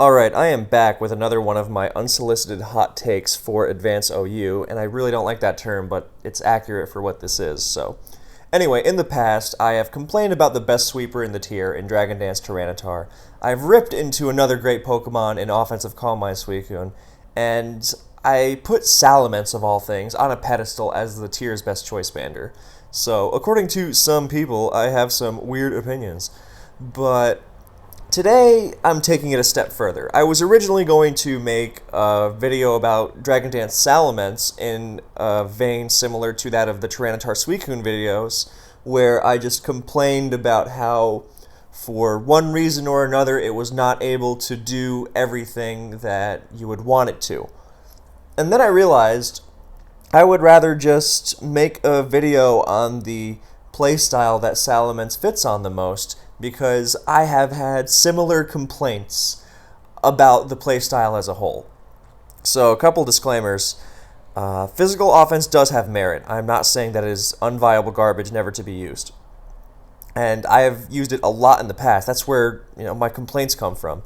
Alright, I am back with another one of my unsolicited hot takes for Advanced OU, and I really don't like that term, but it's accurate for what this is, so. Anyway, in the past, I have complained about the best sweeper in the tier in Dragon Dance Tyranitar. I've ripped into another great Pokemon in Offensive Calm Mind Suicune, and I put Salamence, of all things, on a pedestal as the tier's best choice bander. So, according to some people, I have some weird opinions. But today, I'm taking it a step further. I was originally going to make a video about Dragon Dance Salamence in a vein similar to that of the Tyranitar Suicune videos, where I just complained about how, for one reason or another, it was not able to do everything that you would want it to. And then I realized I would rather just make a video on the playstyle that Salamence fits on the most, because I have had similar complaints about the playstyle as a whole. So, a couple disclaimers. Physical offense does have merit. I'm not saying that it is unviable garbage never to be used. And I have used it a lot in the past. That's where, my complaints come from.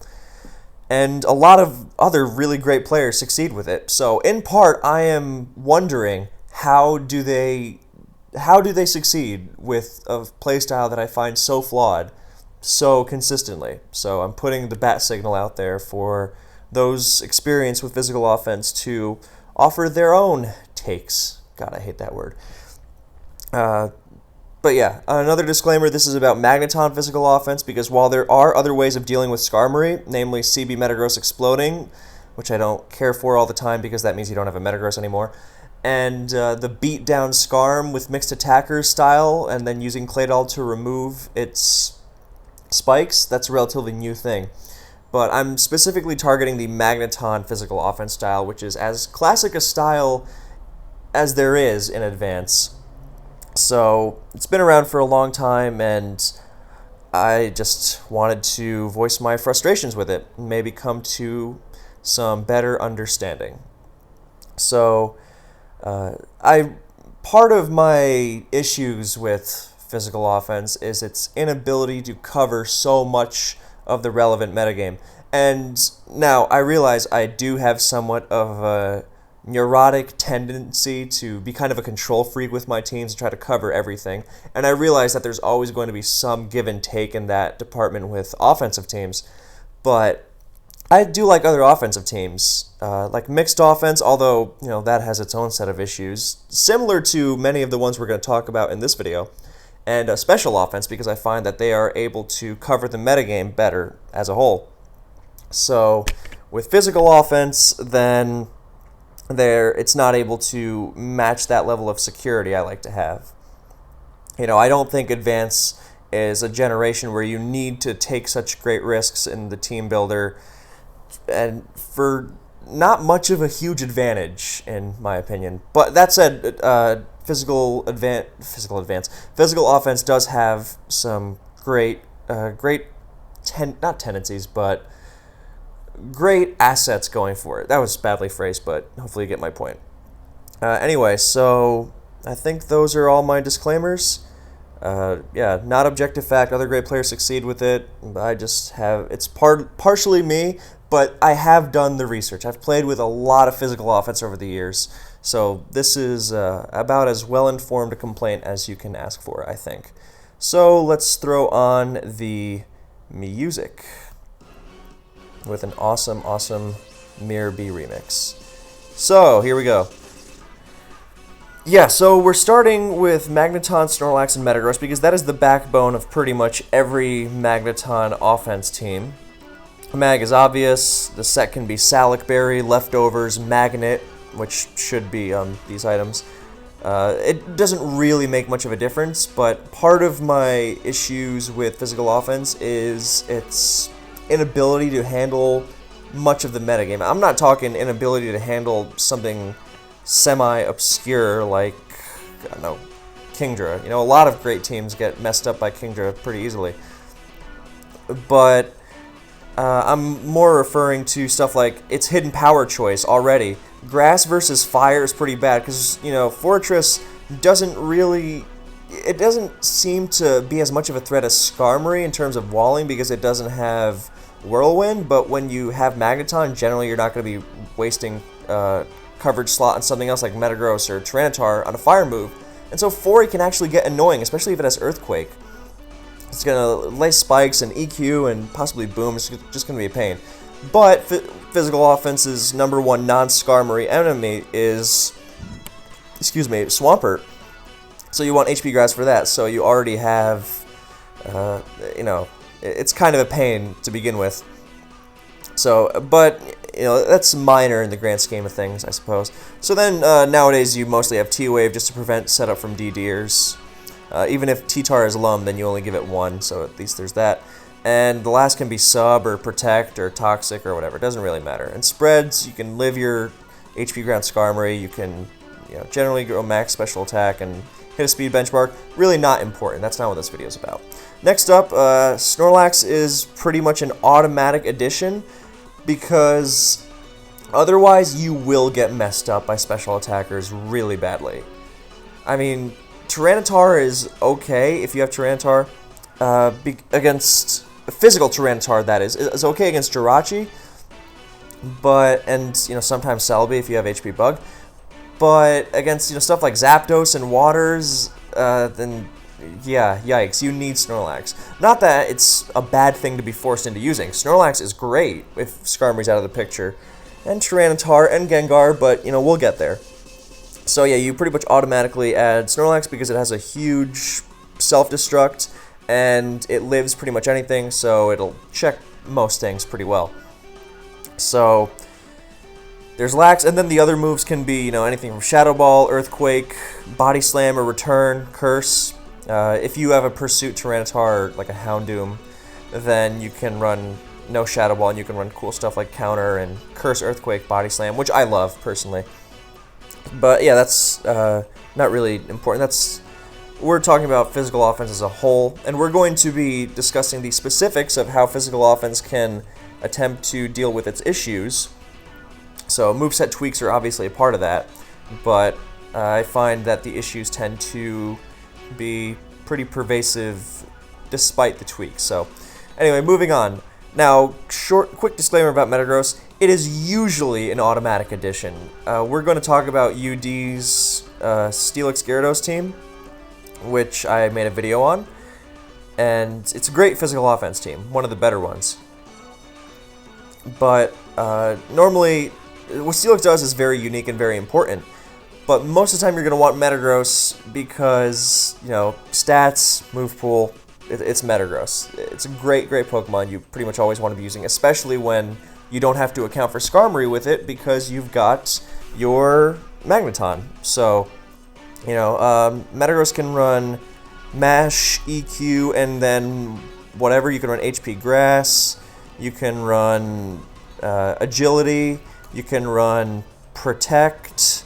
And a lot of other really great players succeed with it. So, in part, I am wondering how do they succeed with a playstyle that I find so flawed so consistently? So I'm putting the bat signal out there for those experienced with physical offense to offer their own takes. God, I hate that word. But yeah, another disclaimer, this is about Magneton physical offense, because while there are other ways of dealing with Skarmory, namely CB Metagross exploding, which I don't care for all the time because that means you don't have a Metagross anymore, and the beat down Skarm with mixed attackers style, and then using Claydol to remove its spikes, that's a relatively new thing. But I'm specifically targeting the Magneton physical offense style, which is as classic a style as there is in Advance. So it's been around for a long time, and I just wanted to voice my frustrations with it, and maybe come to some better understanding. So part of my issues with physical offense is its inability to cover so much of the relevant metagame. And now I realize I do have somewhat of a neurotic tendency to be kind of a control freak with my teams and try to cover everything. And I realize that there's always going to be some give and take in that department with offensive teams. But I do like other offensive teams, like mixed offense, although, that has its own set of issues, similar to many of the ones we're going to talk about in this video, and a special offense, because I find that they are able to cover the metagame better as a whole. So, with physical offense, then it's not able to match that level of security I like to have. I don't think Advance is a generation where you need to take such great risks in the team builder, and for not much of a huge advantage, in my opinion. But that said, physical offense does have some great assets going for it. That was badly phrased, but hopefully you get my point. Anyway, so I think those are all my disclaimers. Not objective fact. Other great players succeed with it. I just have, it's partially me, but I have done the research. I've played with a lot of physical offense over the years, so this is about as well-informed a complaint as you can ask for, I think. So let's throw on the music with an awesome, awesome Mirror B remix. So, here we go. Yeah, so we're starting with Magneton, Snorlax, and Metagross, because that is the backbone of pretty much every Magneton offense team. Mag is obvious. The set can be Salic Berry, Leftovers, Magnet, which should be on these items. It doesn't really make much of a difference, but part of my issues with physical offense is its inability to handle much of the metagame. I'm not talking inability to handle something semi-obscure like, I don't know, Kingdra. A lot of great teams get messed up by Kingdra pretty easily. But I'm more referring to stuff like its hidden power choice already. Grass versus fire is pretty bad because, Fortress doesn't seem to be as much of a threat as Skarmory in terms of walling because it doesn't have Whirlwind, but when you have Magneton, generally you're not going to be wasting coverage slot on something else like Metagross or Tyranitar on a fire move. And so Fori can actually get annoying, especially if it has Earthquake. It's going to lay spikes and EQ and possibly Boom. It's just going to be a pain. But Physical Offense's #1 non-Skarmory enemy is, Swampert. So you want HP Grass for that. So you already have, it's kind of a pain to begin with. So, but, that's minor in the grand scheme of things, I suppose. So then, nowadays, you mostly have T-Wave just to prevent setup from D-Deers. Even if T-Tar is Lum, then you only give it 1, so at least there's that. And the last can be Sub, or Protect, or Toxic, or whatever. It doesn't really matter. And spreads, you can live your HP Ground Skarmory, you can, generally go max special attack and hit a speed benchmark. Really not important. That's not what this video is about. Next up, Snorlax is pretty much an automatic addition, because otherwise you will get messed up by special attackers really badly. I mean, Tyranitar is okay if you have Tyranitar. Against physical Tyranitar, that is okay against Jirachi, and sometimes Celebi if you have HP Bug. But against stuff like Zapdos and Waters, then yeah, yikes, you need Snorlax. Not that it's a bad thing to be forced into using. Snorlax is great if Skarmory's out of the picture, and Tyranitar and Gengar, but we'll get there. So yeah, you pretty much automatically add Snorlax because it has a huge self-destruct, and it lives pretty much anything, so it'll check most things pretty well. So there's Lax, and then the other moves can be, anything from Shadow Ball, Earthquake, Body Slam, or Return, Curse. If you have a Pursuit Tyranitar, like a Houndoom, then you can run no Shadow Ball, and you can run cool stuff like Counter and Curse, Earthquake, Body Slam, which I love, personally. But yeah, that's not really important. We're talking about Physical Offense as a whole, and we're going to be discussing the specifics of how Physical Offense can attempt to deal with its issues. So moveset tweaks are obviously a part of that, but I find that the issues tend to be pretty pervasive despite the tweaks. So anyway, moving on. Now, quick disclaimer about Metagross. It is usually an automatic addition. We're going to talk about UD's Steelix Gyarados team, which I made a video on, and it's a great Physical Offense team, one of the better ones. But normally, what Steelix does is very unique and very important, but most of the time you're going to want Metagross because, stats, move pool, it's Metagross. It's a great Pokemon you pretty much always want to be using, especially when you don't have to account for Skarmory with it because you've got your Magneton. So, Metagross can run Mash, EQ, and then whatever. You can run HP Grass, you can run Agility, you can run Protect.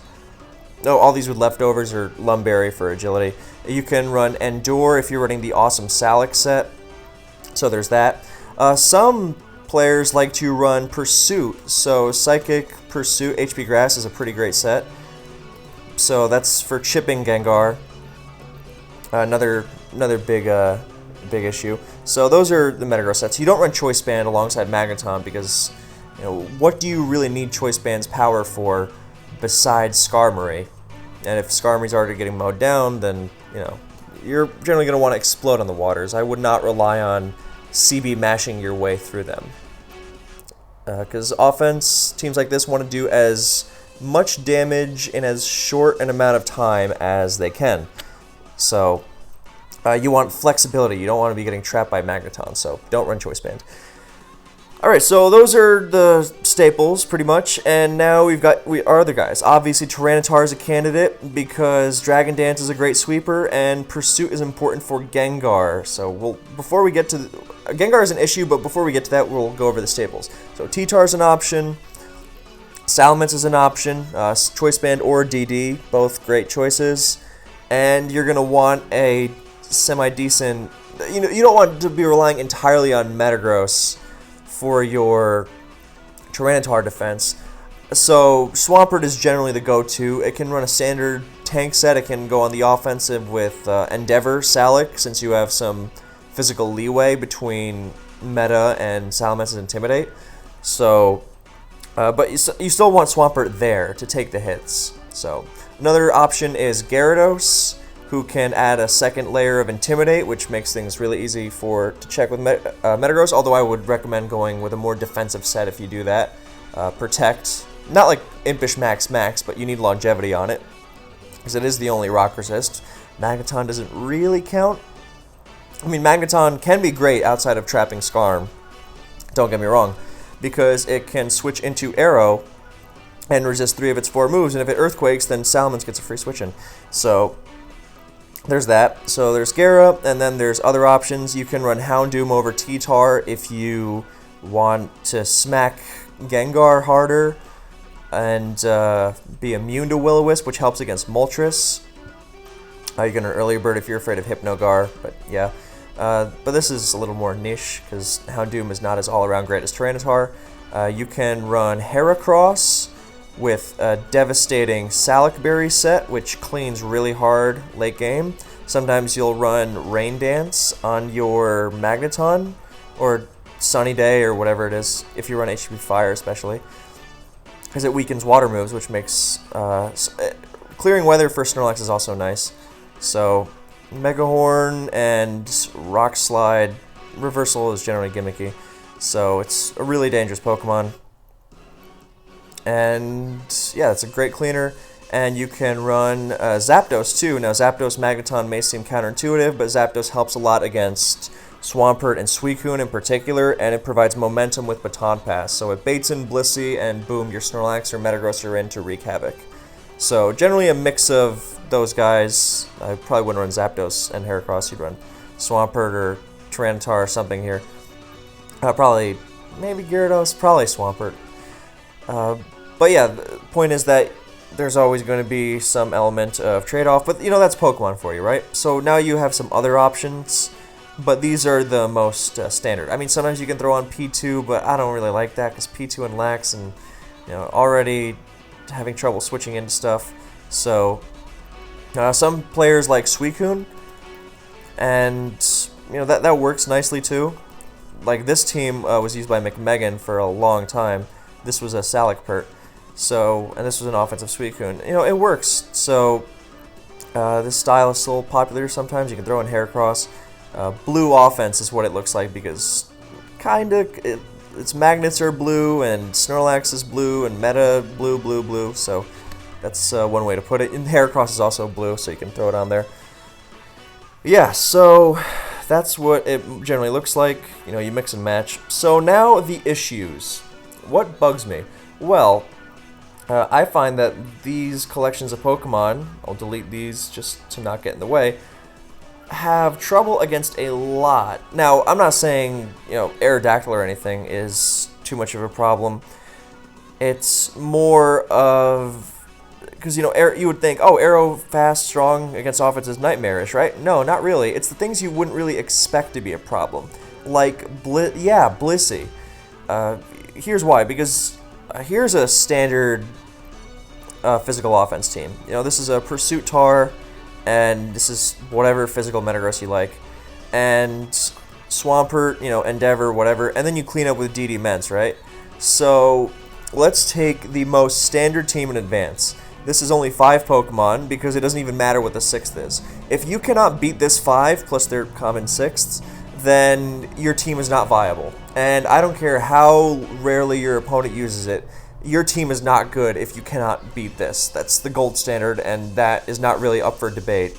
No, all these with leftovers are Lumberry for Agility. You can run Endure if you're running the awesome Salix set. So there's that. Some players like to run Pursuit. So Psychic, Pursuit, HP Grass is a pretty great set. So that's for chipping Gengar. Another big issue. So those are the Metagross sets. You don't run Choice Band alongside Magneton because, what do you really need Choice Band's power for besides Skarmory? And if Skarmory's already getting mowed down, then, you're generally going to want to explode on the waters. I would not rely on CB mashing your way through them. Because offense, teams like this want to do as much damage in as short an amount of time as they can. So, you want flexibility. You don't want to be getting trapped by Magneton, so don't run Choice Band. Alright, so those are the staples, pretty much, and now we've got our other guys. Obviously, Tyranitar is a candidate because Dragon Dance is a great sweeper, and Pursuit is important for Gengar. So, before we get to... Gengar is an issue, but before we get to that, we'll go over the staples. So, T-Tar is an option, Salamence is an option, Choice Band or DD, both great choices, and you're going to want a semi-decent... You don't want to be relying entirely on Metagross for your Tyranitar defense. So Swampert is generally the go-to. It can run a standard tank set. It can go on the offensive with Endeavor, Salix, since you have some physical leeway between meta and Salamance's Intimidate. So, but you still want Swampert there to take the hits. So, another option is Gyarados, who can add a second layer of Intimidate, which makes things really easy to check with Metagross, although I would recommend going with a more defensive set if you do that. Protect, not like Impish Max, but you need longevity on it, because it is the only rock resist. Magneton doesn't really count. I mean, Magneton can be great outside of trapping Skarm, don't get me wrong, because it can switch into Arrow and resist 3 of its 4 moves, and if it Earthquakes, then Salamence gets a free switch in. So, there's that. So there's Gyara, and then there's other options. You can run Houndoom over T-Tar if you want to smack Gengar harder and be immune to Will-O-Wisp, which helps against Moltres. You can run Early Bird if you're afraid of Hypnogar, but yeah. But this is a little more niche, because Houndoom is not as all-around great as Tyranitar. You can run Heracross with a devastating Salac Berry set, which cleans really hard late game. Sometimes you'll run Rain Dance on your Magneton, or Sunny Day, or whatever it is, if you run HP Fire especially, because it weakens water moves, which makes clearing weather for Snorlax is also nice. So Mega Horn and Rock Slide reversal is generally gimmicky, so it's a really dangerous Pokemon. And yeah, it's a great cleaner. And you can run Zapdos too. Now Zapdos Magneton may seem counterintuitive, but Zapdos helps a lot against Swampert and Suicune in particular, and it provides momentum with Baton Pass. So it baits in Blissey, and boom, your Snorlax or Metagross are in to wreak havoc. So generally a mix of those guys. I probably wouldn't run Zapdos and Heracross. You'd run Swampert or Tyranitar or something here. Probably, maybe Gyarados, probably Swampert. But yeah, the point is that there's always going to be some element of trade-off, but you know, that's Pokemon for you, right? So now you have some other options, but these are the most standard. I mean, sometimes you can throw on P2, but I don't really like that, because P2 and Lax, and you know, already having trouble switching into stuff. So some players like Suicune, and you know, that works nicely too. Like this team was used by McMegan for a long time. This was a Salakpert, so, and this was an offensive Suicune. You know, it works. So this style is still popular sometimes. You can throw in Heracross. Blue offense is what it looks like, because its magnets are blue, and Snorlax is blue, and Meta blue. So that's one way to put it. And Heracross is also blue, so you can throw it on there. Yeah, so that's what it generally looks like. You know, you mix and match. So now the issues. What bugs me? Well, I find that these collections of Pokemon, I'll delete these just to not get in the way, have trouble against a lot. Now, I'm not saying, you know, Aerodactyl or anything is too much of a problem. It's more of, because, you know, you would think, oh, Aero, fast, strong against offense is nightmarish, right? No, not really. It's the things you wouldn't really expect to be a problem. Like, Blissey. Here's why, because here's a standard physical offense team. You know, this is a Pursuit Tar, and this is whatever physical Metagross you like, and Swampert, you know, Endeavor, whatever, and then you clean up with DD Ments, right? So let's take the most standard team in Advance. This is only 5 Pokemon, because it doesn't even matter what the 6th is. If you cannot beat this 5 plus their common 6ths, then your team is not viable. And I don't care how rarely your opponent uses it, your team is not good if you cannot beat this. That's the gold standard, and that is not really up for debate,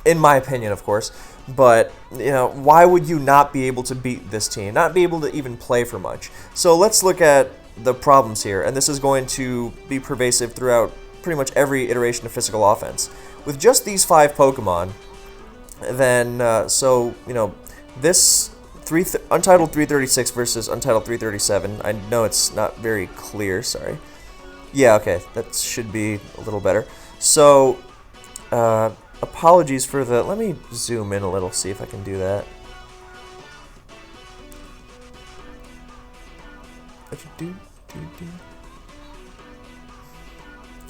in my opinion, of course. But, you know, why would you not be able to beat this team? Not be able to even play for much? So let's look at the problems here, and this is going to be pervasive throughout pretty much every iteration of physical offense. With just these 5 Pokemon, then, so, you know, this Untitled 336 versus Untitled 337. I know it's not very clear, sorry. Yeah, okay, that should be a little better. So, apologies for the... Let me zoom in a little, see if I can do that.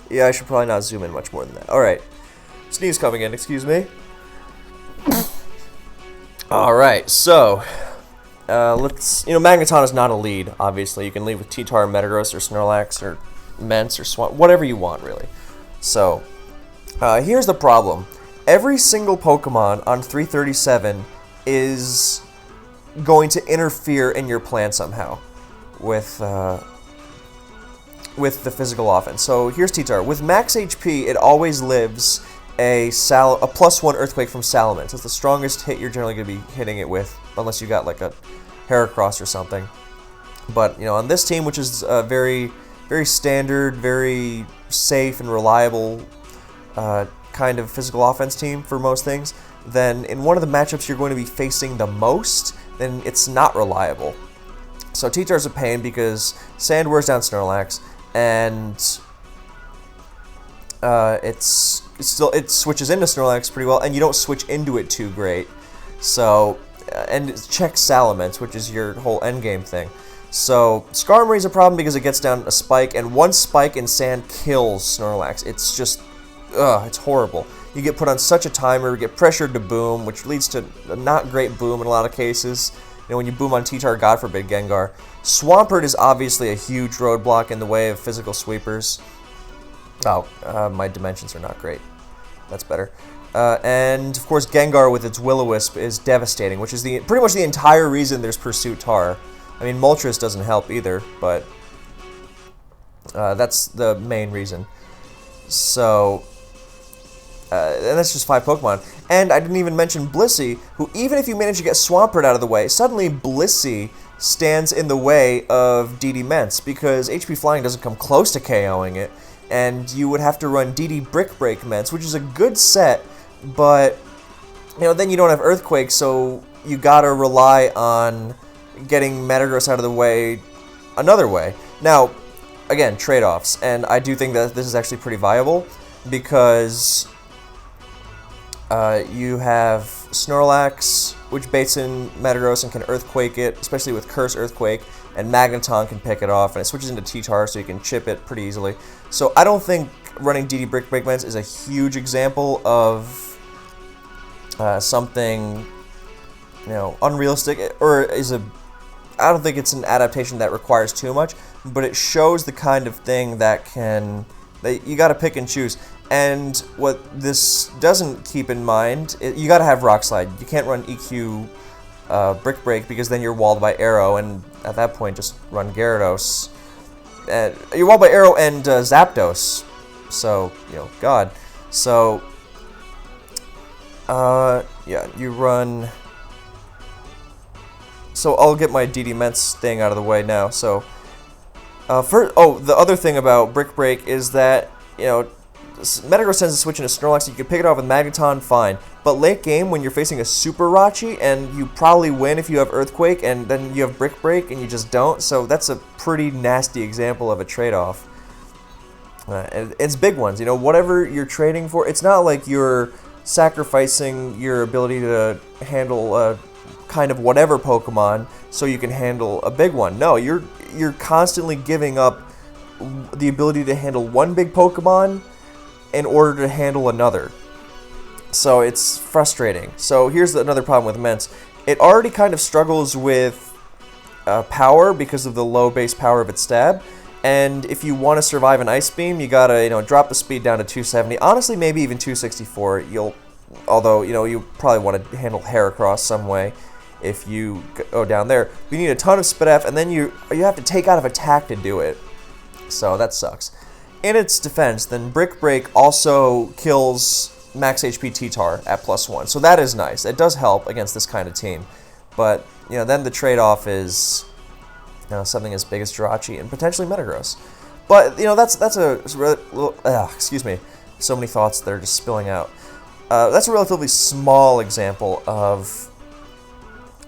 Yeah, I should probably not zoom in much more than that. Alright. Sneeze coming in, excuse me. Alright, so Magneton is not a lead, obviously. You can lead with T-Tar, Metagross, or Snorlax, or Mence, or Swamp, whatever you want, really. So, here's the problem. Every single Pokemon on 337 is going to interfere in your plan somehow with the physical offense. So here's T-Tar. With max HP, it always lives a +1 Earthquake from Salamence. It's the strongest hit you're generally going to be hitting it with, unless you got like a Heracross or something. But on this team, which is very, very standard, very safe and reliable kind of physical offense team for most things, then in one of the matchups you're going to be facing the most, then it's not reliable. So T-Tar's a pain because Sand wears down Snorlax, and it switches into Snorlax pretty well, and you don't switch into it too great. So, and it checks Salamence, which is your whole endgame thing. So Skarmory's a problem because it gets down a spike, and one spike in Sand kills Snorlax. It's just, it's horrible. You get put on such a timer, get pressured to boom, which leads to a not great boom in a lot of cases. When you boom on T-Tar, God forbid, Gengar. Swampert is obviously a huge roadblock in the way of physical sweepers. Oh, my dimensions are not great. That's better. And, of course, Gengar with its Will-O-Wisp is devastating, which is pretty much the entire reason there's Pursuit Tar. I mean, Moltres doesn't help either, but that's the main reason. So, and that's just 5 Pokemon. And I didn't even mention Blissey, who even if you manage to get Swampert out of the way, suddenly Blissey stands in the way of DD Mence, because HP Flying doesn't come close to KOing it, and you would have to run DD Brick Break Mence, which is a good set, but then you don't have Earthquake, so you gotta rely on getting Metagross out of the way another way. Now, again, trade-offs, and I do think that this is actually pretty viable, because you have Snorlax, which baits in Metagross and can Earthquake it, especially with Curse Earthquake, and Magneton can pick it off, and it switches into T-Tar, so you can chip it pretty easily. So I don't think running DD Brick Break Mence is a huge example of something, unrealistic, or I don't think it's an adaptation that requires too much, but it shows the kind of thing that you gotta pick and choose. And what this doesn't keep in mind, you gotta have Rock Slide. You can't run EQ Brick Break, because then you're walled by Arrow, and at that point just run Gyarados. You're walled by Arrow and Zapdos, so, God. So, yeah, you run... So I'll get my DD Mence thing out of the way now. So, the other thing about Brick Break is that, Metagross tends to switch into Snorlax, so you can pick it off with Magneton, fine. But late game, when you're facing a Super Rachi, and you probably win if you have Earthquake, and then you have Brick Break, and you just don't, so that's a pretty nasty example of a trade-off. It's big ones, whatever you're trading for, it's not like you're sacrificing your ability to handle kind of whatever Pokemon so you can handle a big one. No, you're constantly giving up the ability to handle one big Pokemon in order to handle another. So it's frustrating. So here's another problem with Mence. It already kind of struggles with power because of the low base power of its stab. And if you want to survive an Ice Beam, you gotta drop the speed down to 270. Honestly, maybe even 264. Although you probably want to handle Heracross some way if you go down there. You need a ton of Spit F, and then you have to take out of attack to do it. So that sucks. In its defense, then Brick Break also kills max HP T-Tar at +1. So that is nice. It does help against this kind of team. But, then the trade-off is something as big as Jirachi and potentially Metagross. But, that's a... excuse me. So many thoughts that are just spilling out. That's a relatively small example of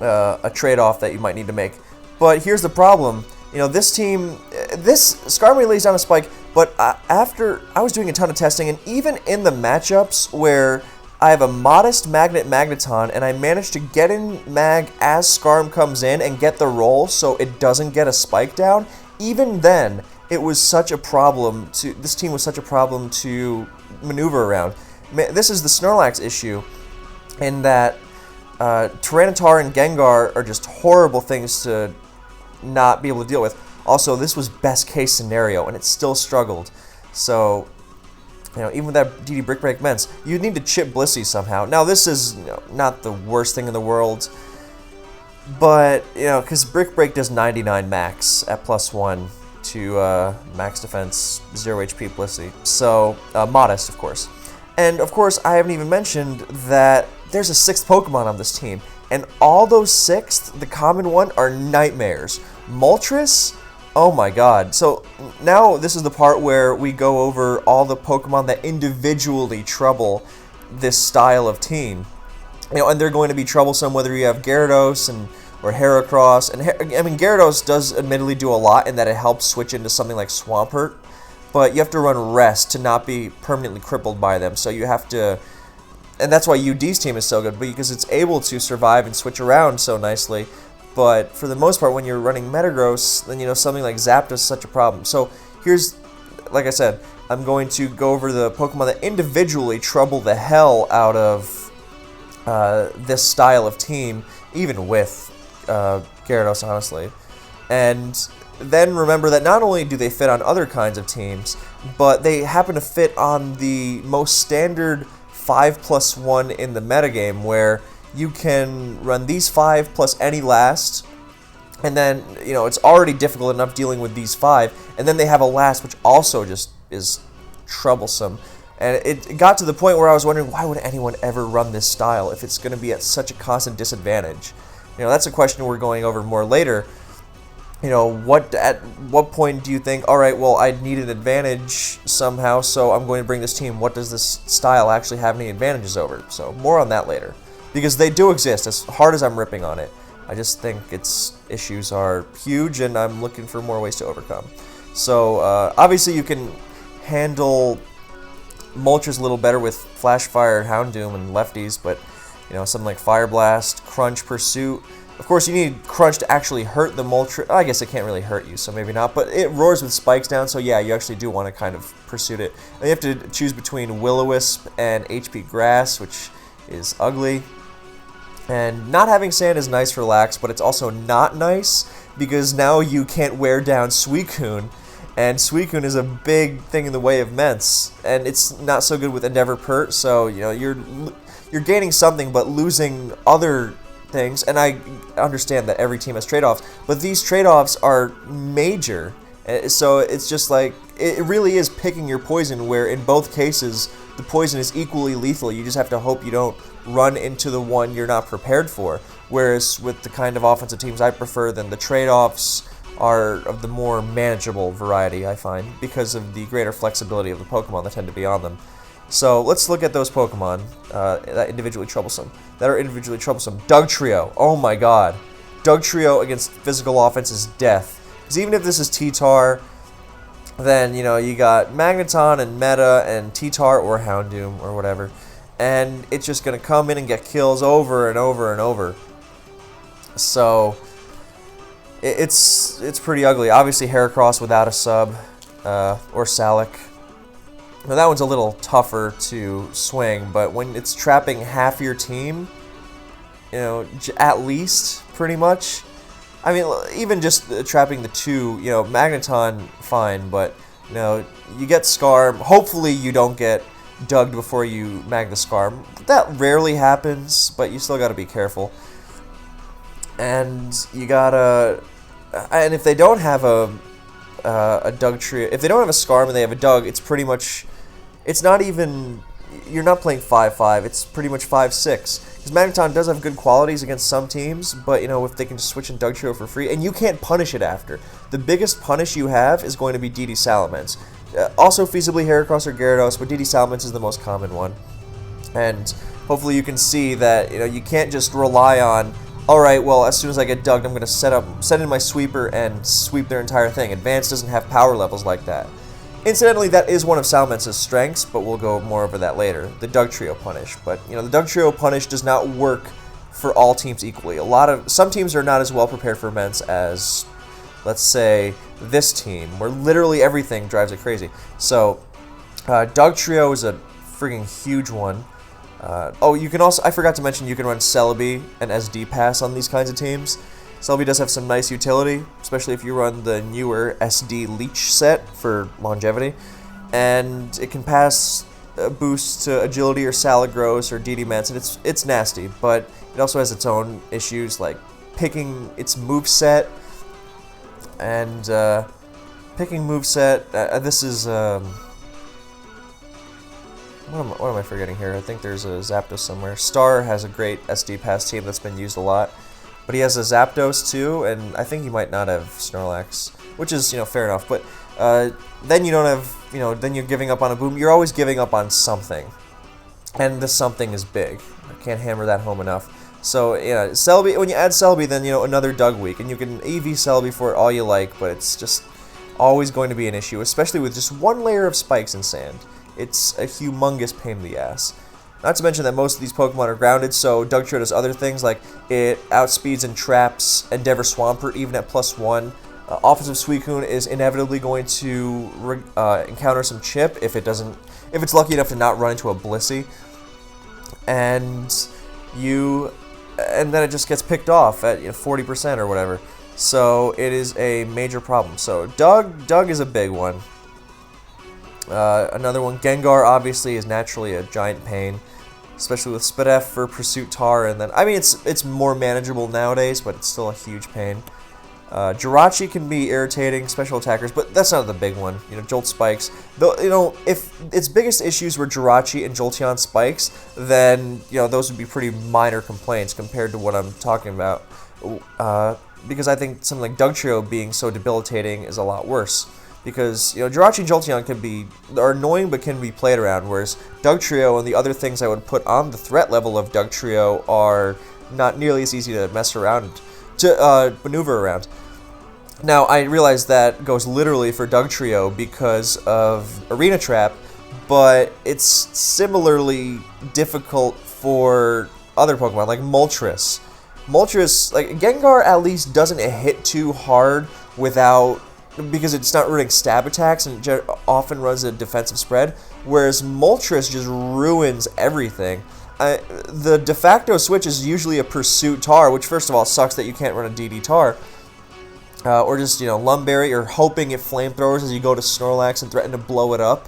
a trade-off that you might need to make. But here's the problem. This team... Skarmory lays down a spike, but after I was doing a ton of testing, and even in the matchups where I have a modest Magneton, and I managed to get in Mag as Skarm comes in and get the roll so it doesn't get a spike down, even then, it was such a problem this team was such a problem to maneuver around. This is the Snorlax issue, in that Tyranitar and Gengar are just horrible things to not be able to deal with. Also, this was best case scenario, and it still struggled. So, even with that DD Brick Break Mence, you need to chip Blissey somehow. Now, this is not the worst thing in the world, but, because Brick Break does 99 max at +1 to max defense, 0 HP Blissey. So, modest, of course. And, of course, I haven't even mentioned that there's a 6th Pokemon on this team, and all those 6th, the common one, are nightmares. Moltres? Oh my god. So now this is the part where we go over all the Pokemon that individually trouble this style of team. And they're going to be troublesome whether you have Gyarados or Heracross. And Gyarados does admittedly do a lot in that it helps switch into something like Swampert, but you have to run Rest to not be permanently crippled by them. So you have to, and that's why UD's team is so good, because it's able to survive and switch around so nicely. But for the most part, when you're running Metagross, then something like Zapdos is such a problem. So here's, like I said, I'm going to go over the Pokemon that individually trouble the hell out of this style of team, even with Gyarados, honestly. And then remember that not only do they fit on other kinds of teams, but they happen to fit on the most standard 5+1 in the metagame, where you can run these 5 plus any last, and then, it's already difficult enough dealing with these 5, and then they have a last, which also just is troublesome. And it got to the point where I was wondering, why would anyone ever run this style if it's going to be at such a constant disadvantage? That's a question we're going over more later. At what point do you think, all right, well, I need an advantage somehow, so I'm going to bring this team. What does this style actually have any advantages over? So more on that later. Because they do exist, as hard as I'm ripping on it. I just think its issues are huge, and I'm looking for more ways to overcome. So, obviously you can handle Moltres a little better with Flash Fire, Houndoom, and lefties, but, something like Fire Blast, Crunch, Pursuit. Of course, you need Crunch to actually hurt the Moltres. I guess it can't really hurt you, so maybe not, but it roars with spikes down, so yeah, you actually do want to kind of Pursuit it. And you have to choose between Will-O-Wisp and HP Grass, which is ugly. And not having Sand is nice for Lax, but it's also not nice because now you can't wear down Suicune, and Suicune is a big thing in the way of Mence, and it's not so good with Endeavor Pert, so you're gaining something but losing other things. And I understand that every team has trade-offs, but these trade-offs are major. So it's just like, it really is picking your poison, where in both cases the poison is equally lethal. You just have to hope you don't run into the one you're not prepared for. Whereas with the kind of offensive teams I prefer, then the trade-offs are of the more manageable variety, I find, because of the greater flexibility of the Pokemon that tend to be on them. So let's look at those Pokemon that are individually troublesome. Dugtrio, oh my god. Dugtrio against physical offense is death. Because even if this is T-Tar, then, you got Magneton and Meta and T-Tar or Houndoom or whatever, and it's just going to come in and get kills over and over and over. So, it's pretty ugly. Obviously, Heracross without a sub, or Salic. Now, that one's a little tougher to swing, but when it's trapping half your team, at least, pretty much. I mean, even just trapping the 2, Magneton, fine, but, you get Scar. Hopefully you don't get Dugged before you mag the Scar. That rarely happens, but you still gotta be careful. And you gotta, and if they don't have a Dugtrio, if they don't have a Scarm and they have a Dug, it's pretty much, it's not even, you're not playing 5-5, it's pretty much 5-6. Because Magneton does have good qualities against some teams, but, if they can just switch in Dugtrio for free, and you can't punish it after. The biggest punish you have is going to be DD Salamence. Also feasibly Heracross or Gyarados, but DD Salamence is the most common one. And hopefully you can see that, you can't just rely on, alright, well, as soon as I get Dugged, I'm going to set in my sweeper and sweep their entire thing. Advanced doesn't have power levels like that. Incidentally, that is one of Salamence's strengths, but we'll go more over that later, the Dugtrio punish. But, the Dugtrio punish does not work for all teams equally. Some teams are not as well prepared for Mence as, let's say, this team, where literally everything drives it crazy. So, Dugtrio is a friggin' huge one. Oh, you can also, I forgot to mention, you can run Celebi and SD Pass on these kinds of teams. Celebi does have some nice utility, especially if you run the newer SD Leech set for longevity. And it can pass a boost to Agility or Salagross or DD Mets, and it's nasty, but it also has its own issues, like picking its moveset, and picking moveset, this is, what am I forgetting here? I think there's a Zapdos somewhere. Star has a great SD Pass team that's been used a lot, but he has a Zapdos too, and I think he might not have Snorlax, which is, fair enough, but then you don't have, then you're giving up on a boom. You're always giving up on something, and this something is big. I can't hammer that home enough. So, Celebi, when you add Celebi, then, another Dug week, and you can EV Celebi for it all you like, but it's just always going to be an issue, especially with just one layer of spikes in sand. It's a humongous pain in the ass. Not to mention that most of these Pokemon are grounded, so Dugtrio does other things, like it outspeeds and traps Endeavor Swampert even at +1. Offensive Suicune is inevitably going to encounter some chip if it's lucky enough to not run into a Blissey, and then it just gets picked off at 40% or whatever. So it is a major problem. So Dug is a big one. Another one, Gengar, obviously is naturally a giant pain, especially with Spadef for Pursuit Tar, and then it's more manageable nowadays, but it's still a huge pain. Jirachi can be irritating, special attackers, but that's not the big one. Jolt Spikes. Though, if its biggest issues were Jirachi and Jolteon Spikes, then those would be pretty minor complaints compared to what I'm talking about. Because I think something like Dugtrio being so debilitating is a lot worse. Because Jirachi and Jolteon are annoying but can be played around, whereas Dugtrio and the other things I would put on the threat level of Dugtrio are not nearly as easy to mess around, to maneuver around. Now, I realize that goes literally for Dugtrio because of Arena Trap, but it's similarly difficult for other Pokemon, like Moltres. Moltres, like Gengar at least doesn't hit too hard because it's not running stab attacks and often runs a defensive spread, whereas Moltres just ruins everything. The de facto switch is usually a Pursuit Tar, which first of all sucks that you can't run a DD Tar, or just Lumberry, or hoping it flamethrowers as you go to Snorlax and threaten to blow it up.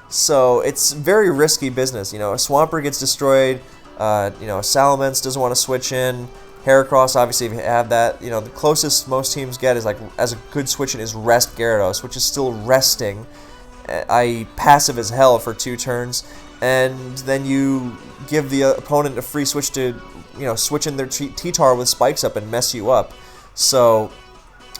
So it's very risky business. A Swampert gets destroyed, Salamence doesn't want to switch in. Heracross, obviously, if you have that, the closest most teams get is as a good switch in is Rest Gyarados, which is still resting, i.e. passive as hell for 2 turns, and then you give the opponent a free switch to, switch in their T-Tar with spikes up and mess you up. So,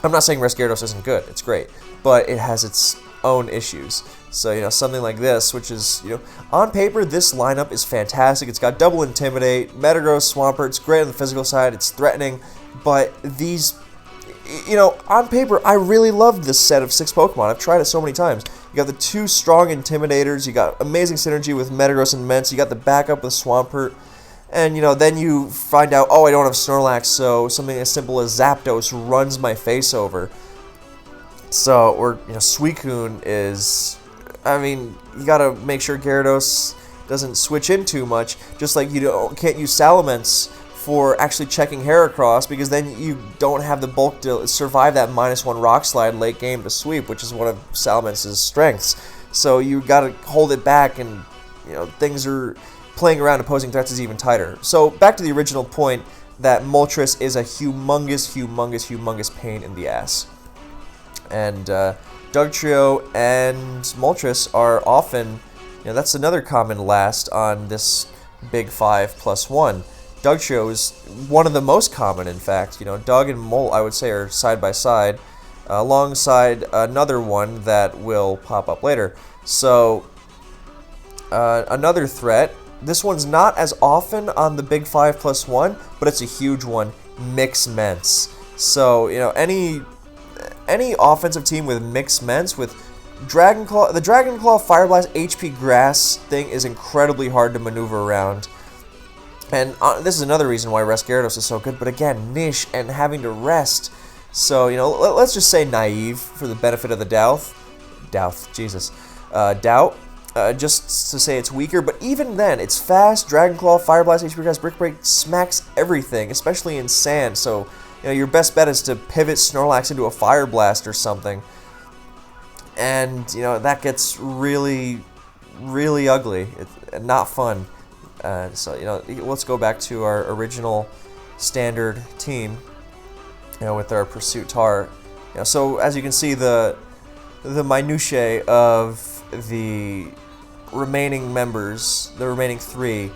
I'm not saying Rest Gyarados isn't good, it's great, but it has its own issues. So, something like this, which is, on paper, this lineup is fantastic. It's got double Intimidate, Metagross, Swampert, it's great on the physical side, it's threatening, but these, on paper, I really loved this set of 6 Pokemon. I've tried it so many times. You got the 2 strong Intimidators, you got amazing synergy with Metagross and Mence, you got the backup with Swampert, and, then you find out, oh, I don't have Snorlax, so something as simple as Zapdos runs my face over. So, or, Suicune is, you gotta make sure Gyarados doesn't switch in too much, just like you can't use Salamence for actually checking Heracross, because then you don't have the bulk to survive that -1 Rock Slide late game to sweep, which is one of Salamence's strengths. So you gotta hold it back, and, things are playing around opposing threats is even tighter. So back to the original point, that Moltres is a humongous pain in the ass. And, Dugtrio and Moltres are often, that's another common last on this Big 5+1. Dugtrio is one of the most common, in fact. Dug and Molt, I would say, are side by side, alongside another one that will pop up later. So, another threat, this one's not as often on the Big 5+1, but it's a huge one, Mix Mence. So, any offensive team with Mixed Mence, with Dragon Claw, the Dragon Claw Fire Blast HP Grass thing is incredibly hard to maneuver around. And this is another reason why Rest Gyarados is so good, but again, niche and having to rest. So, let's just say naive for the benefit of the doubt. just to say it's weaker, but even then, it's fast. Dragon Claw, Fire Blast, HP Grass, Brick Break smacks everything, especially in sand. So, your best bet is to pivot Snorlax into a Fire Blast or something. And, that gets really, really ugly. It's not fun. So, let's go back to our original standard team, with our Pursuit Tar. So, as you can see, the minutiae of the remaining members, the remaining 3,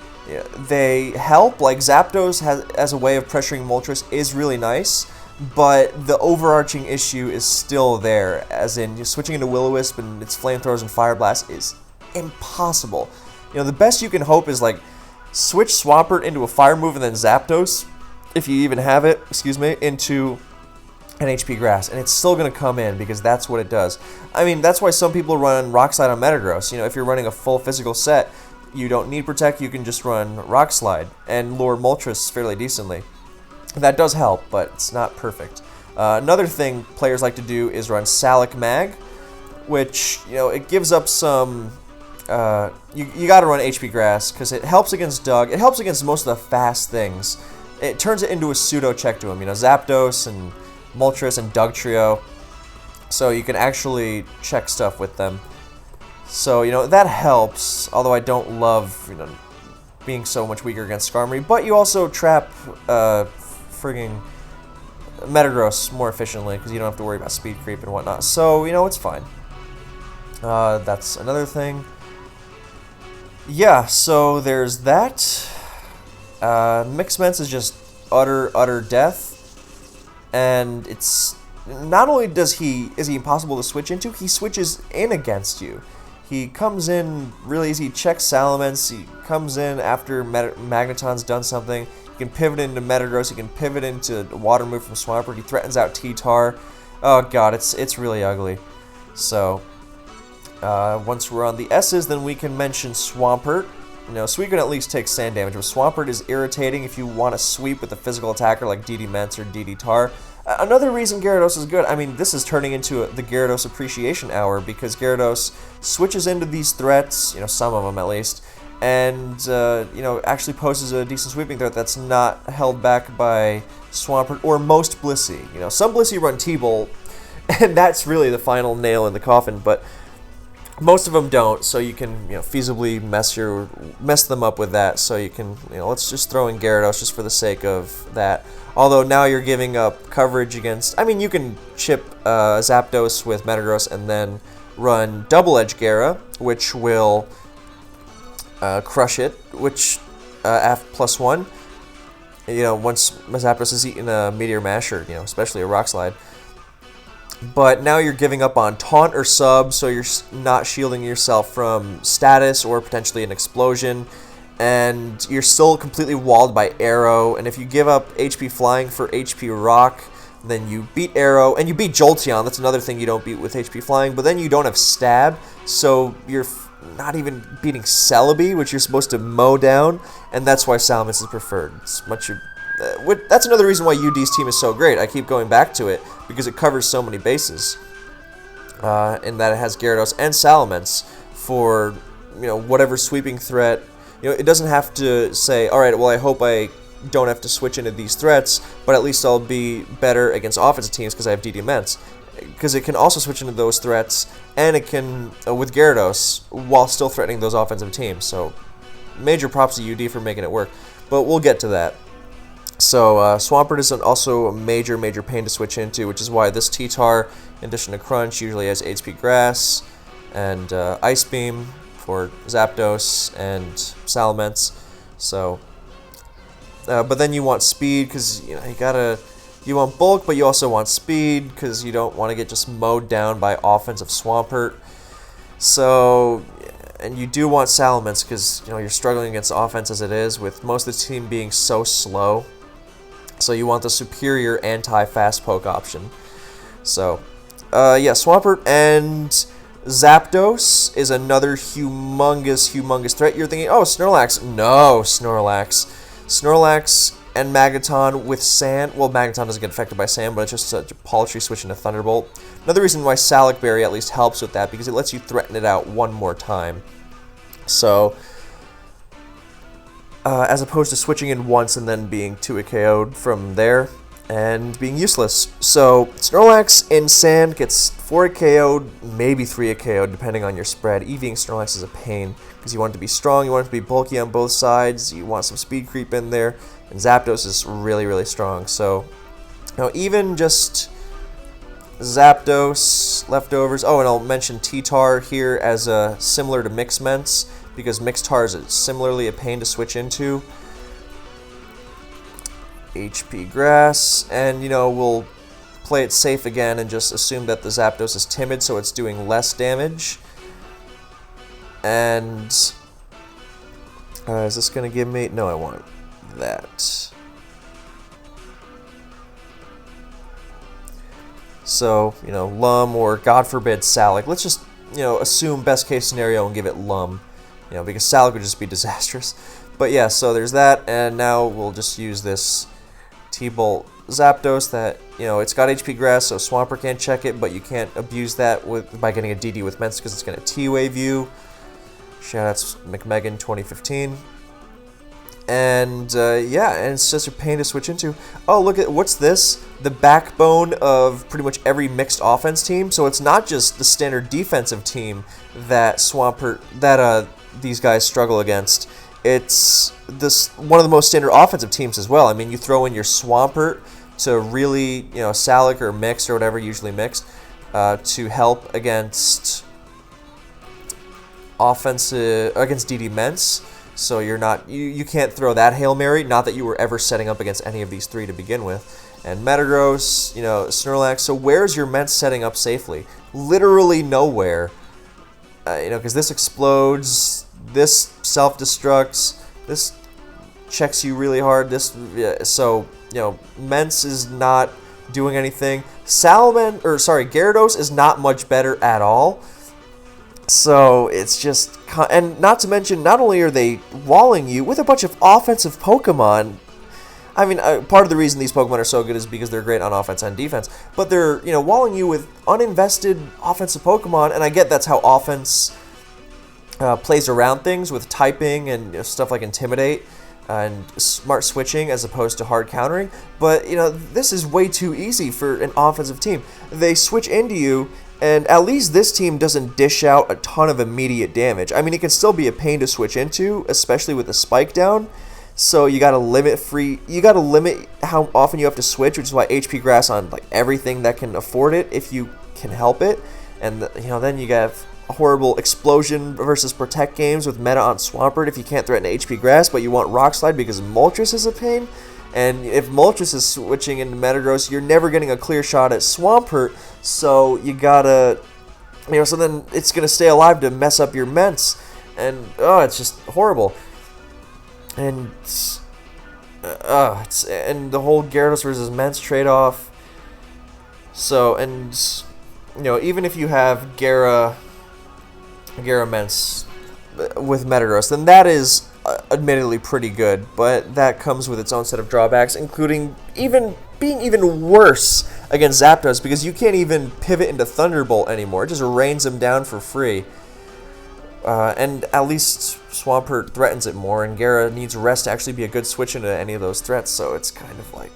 they help. Like Zapdos as a way of pressuring Moltres is really nice, but the overarching issue is still there, as in just switching into Will-O-Wisp and its Flamethrowers and Fire Blast is impossible. The best you can hope is like switch Swampert into a Fire move and then Zapdos, if you even have it, into an HP Grass, and it's still going to come in because that's what it does. I mean, that's why some people run Rock Slide on Metagross. If you're running a full physical set, you don't need Protect, you can just run Rock Slide and lure Moltres fairly decently. That does help, but it's not perfect. Another thing players like to do is run Salic Mag, which, it gives up some... you got to run HP Grass because it helps against Doug. It helps against most of the fast things. It turns it into a pseudo check to him. Zapdos and Moltres and Dugtrio, so you can actually check stuff with them. So, that helps, although I don't love, being so much weaker against Skarmory, but you also trap frigging Metagross more efficiently, because you don't have to worry about speed creep and whatnot. So, it's fine. That's another thing. Yeah, so there's that. Mixments is just utter death. And it's not only is he impossible to switch into, he switches in against you. He comes in really easy, checks Salamence, he comes in after Magneton's done something, he can pivot into Metagross, he can pivot into Water Move from Swampert, he threatens out T-Tar. Oh god, it's really ugly. So, once we're on the S's, then we can mention Swampert. Sweep can at least take sand damage, but Swampert is irritating if you want to sweep with a physical attacker like DD Ments or DD Tar. Another reason Gyarados is good, I mean, this is turning into the Gyarados Appreciation Hour, because Gyarados switches into these threats, some of them at least, and, actually poses a decent sweeping threat that's not held back by Swampert or most Blissey. Some Blissey run T-Bolt, and that's really the final nail in the coffin, but most of them don't, so you can feasibly mess them up with that. So you can let's just throw in Gyarados just for the sake of that. Although now you're giving up coverage against. I mean, you can chip Zapdos with Metagross and then run Double Edge Gyara, which will crush it. Which +1. Once Zapdos has eaten a Meteor Mash or especially a Rock Slide. But now you're giving up on Taunt or Sub, so you're not shielding yourself from status or potentially an explosion. And you're still completely walled by Arrow. And if you give up HP Flying for HP Rock, then you beat Arrow. And you beat Jolteon, that's another thing you don't beat with HP Flying. But then you don't have Stab, so you're not even beating Celebi, which you're supposed to mow down. And that's why Salamence is preferred. It's much... that's another reason why UD's team is so great. I keep going back to it because it covers so many bases. In that it has Gyarados and Salamence for whatever sweeping threat. It doesn't have to say, all right, well, I hope I don't have to switch into these threats, but at least I'll be better against offensive teams because I have DD Ments. Because it can also switch into those threats, and it can with Gyarados while still threatening those offensive teams. So major props to UD for making it work, but we'll get to that. So Swampert is also a major pain to switch into, which is why this T-Tar, in addition to Crunch, usually has HP Grass and Ice Beam for Zapdos and Salamence. So, but then you want speed because you want bulk, but you also want speed because you don't want to get just mowed down by offensive Swampert. So, and you do want Salamence because you're struggling against offense as it is, with most of the team being so slow. So you want the superior anti-fast poke option. So, yeah, Swampert and Zapdos is another humongous threat. You're thinking, oh, Snorlax. No, Snorlax. Snorlax and Magneton with Sand. Well, Magneton doesn't get affected by Sand, but it's just a paltry switch into Thunderbolt. Another reason why Salic Berry at least helps with that, because it lets you threaten it out one more time. So, as opposed to switching in once and then being 2-hit KO'd from there and being useless. So, Snorlax in Sand gets 4-hit KO'd, maybe 3-hit KO'd, depending on your spread. EVing Snorlax is a pain, because you want it to be strong, you want it to be bulky on both sides, you want some speed creep in there, and Zapdos is really, really strong. So, now even just Zapdos, leftovers. Oh, and I'll mention T-Tar here as similar to Mixments, because Mixtar is similarly a pain to switch into. HP Grass, and we'll play it safe again and just assume that the Zapdos is timid, so it's doing less damage. And is this going to give me... No, I want that. So, Lum or, God forbid, Salic. Let's just, assume best case scenario and give it Lum. Because Salic would just be disastrous. But yeah, so there's that, and now we'll just use this T-Bolt Zapdos that, it's got HP Grass, so Swampert can't check it, but you can't abuse that by getting a DD with Ments because it's going to T-Wave you. Shoutouts McMegan 2015. And yeah, and it's just a pain to switch into. Oh, look at what's this? The backbone of pretty much every mixed offense team. So it's not just the standard defensive team that these guys struggle against. It's one of the most standard offensive teams as well. I mean, you throw in your Swampert to really, Salic or mixed or whatever, usually mixed, to help against against DD Ments. So you can't throw that Hail Mary, not that you were ever setting up against any of these three to begin with. And Metagross, Snorlax. So where's your Ments setting up safely? Literally nowhere. Because this explodes, this self-destructs, this checks you really hard. So Ments is not doing anything. Gyarados is not much better at all. So it's just, and not to mention, not only are they walling you with a bunch of offensive Pokemon. I mean, part of the reason these Pokemon are so good is because they're great on offense and defense. But they're, walling you with uninvested offensive Pokemon, and I get that's how offense plays around things with typing and stuff like Intimidate and smart switching as opposed to hard countering. But, this is way too easy for an offensive team. They switch into you, and at least this team doesn't dish out a ton of immediate damage. I mean, it can still be a pain to switch into, especially with the spike down. So you gotta limit how often you have to switch, which is why HP Grass on like everything that can afford it, if you can help it. And then you have horrible Explosion versus Protect games with meta on Swampert if you can't threaten HP Grass, but you want Rock Slide because Moltres is a pain. And if Moltres is switching into Metagross, you're never getting a clear shot at Swampert, so you gotta, so then it's gonna stay alive to mess up your Ments, and it's just horrible. And and the whole Gyarados versus Ments trade-off. So, and even if you have Gyara Ments with Metagross, then that is admittedly pretty good, but that comes with its own set of drawbacks, including being even worse against Zapdos, because you can't even pivot into Thunderbolt anymore. It just rains him down for free. And at least Swampert threatens it more, and Gyara needs rest to actually be a good switch into any of those threats, so it's kind of like,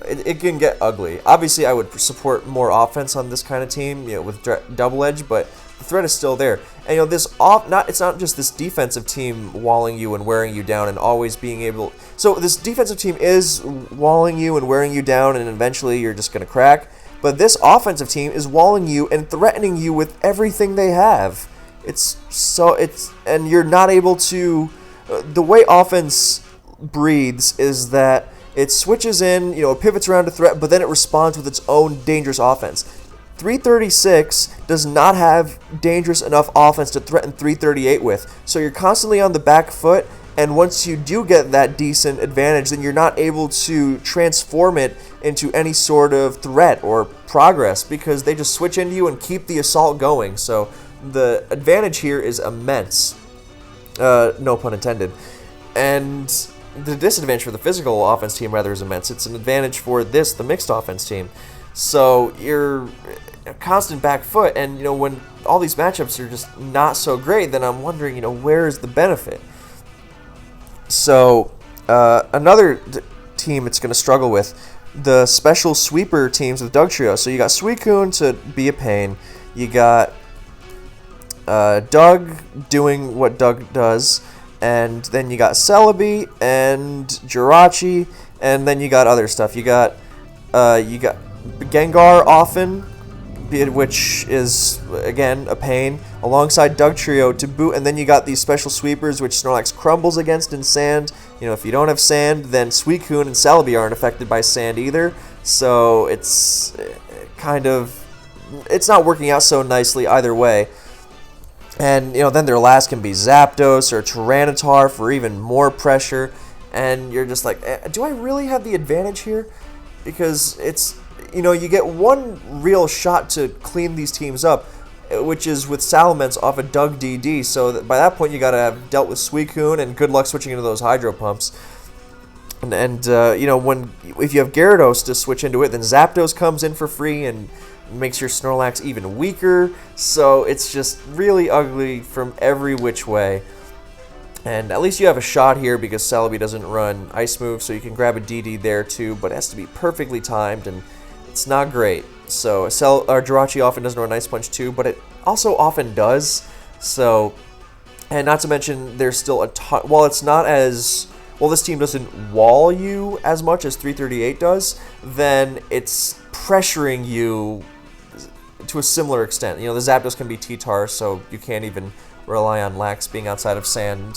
it can get ugly. Obviously, I would support more offense on this kind of team, with Double Edge, but the threat is still there. And it's not just this defensive team walling you and wearing you down and always being able. So this defensive team is walling you and wearing you down, and eventually you're just gonna crack. But this offensive team is walling you and threatening you with everything they have. And you're not able to. The way offense breathes is that it switches in, it pivots around to threat, but then it responds with its own dangerous offense. 336 does not have dangerous enough offense to threaten 338 with, so you're constantly on the back foot, and once you do get that decent advantage, then you're not able to transform it into any sort of threat or progress, because they just switch into you and keep the assault going. So the advantage here is immense, no pun intended, and the disadvantage for the physical offense team rather is immense. It's an advantage for the mixed offense team. So you're a constant back foot, and when all these matchups are just not so great, then I'm wondering, where is the benefit? So, another team it's going to struggle with, the special sweeper teams with Dugtrio. So you got Suicune to be a pain. You got Doug doing what Doug does. And then you got Celebi and Jirachi. And then you got other stuff. You got Gengar often, which is, again, a pain, alongside Dugtrio to boot, and then you got these special sweepers, which Snorlax crumbles against in sand. If you don't have sand, then Suicune and Celebi aren't affected by sand either, so it's it's not working out so nicely either way. And, then their last can be Zapdos or Tyranitar for even more pressure, and you're just like, do I really have the advantage here? Because it's... you get one real shot to clean these teams up, which is with Salamence off a Doug DD, so that by that point you gotta have dealt with Suicune, and good luck switching into those Hydro Pumps. And if you have Gyarados to switch into it, then Zapdos comes in for free and makes your Snorlax even weaker, so it's just really ugly from every which way. And at least you have a shot here because Celebi doesn't run Ice Move, so you can grab a DD there too, but it has to be perfectly timed, and it's not great. So Jirachi often doesn't run Ice Punch too, but it also often does. So, and not to mention, there's still a ton. While it's not as well, this team doesn't wall you as much as 338 does. Then it's pressuring you to a similar extent. The Zapdos can be T-Tar, so you can't even rely on Lax being outside of sand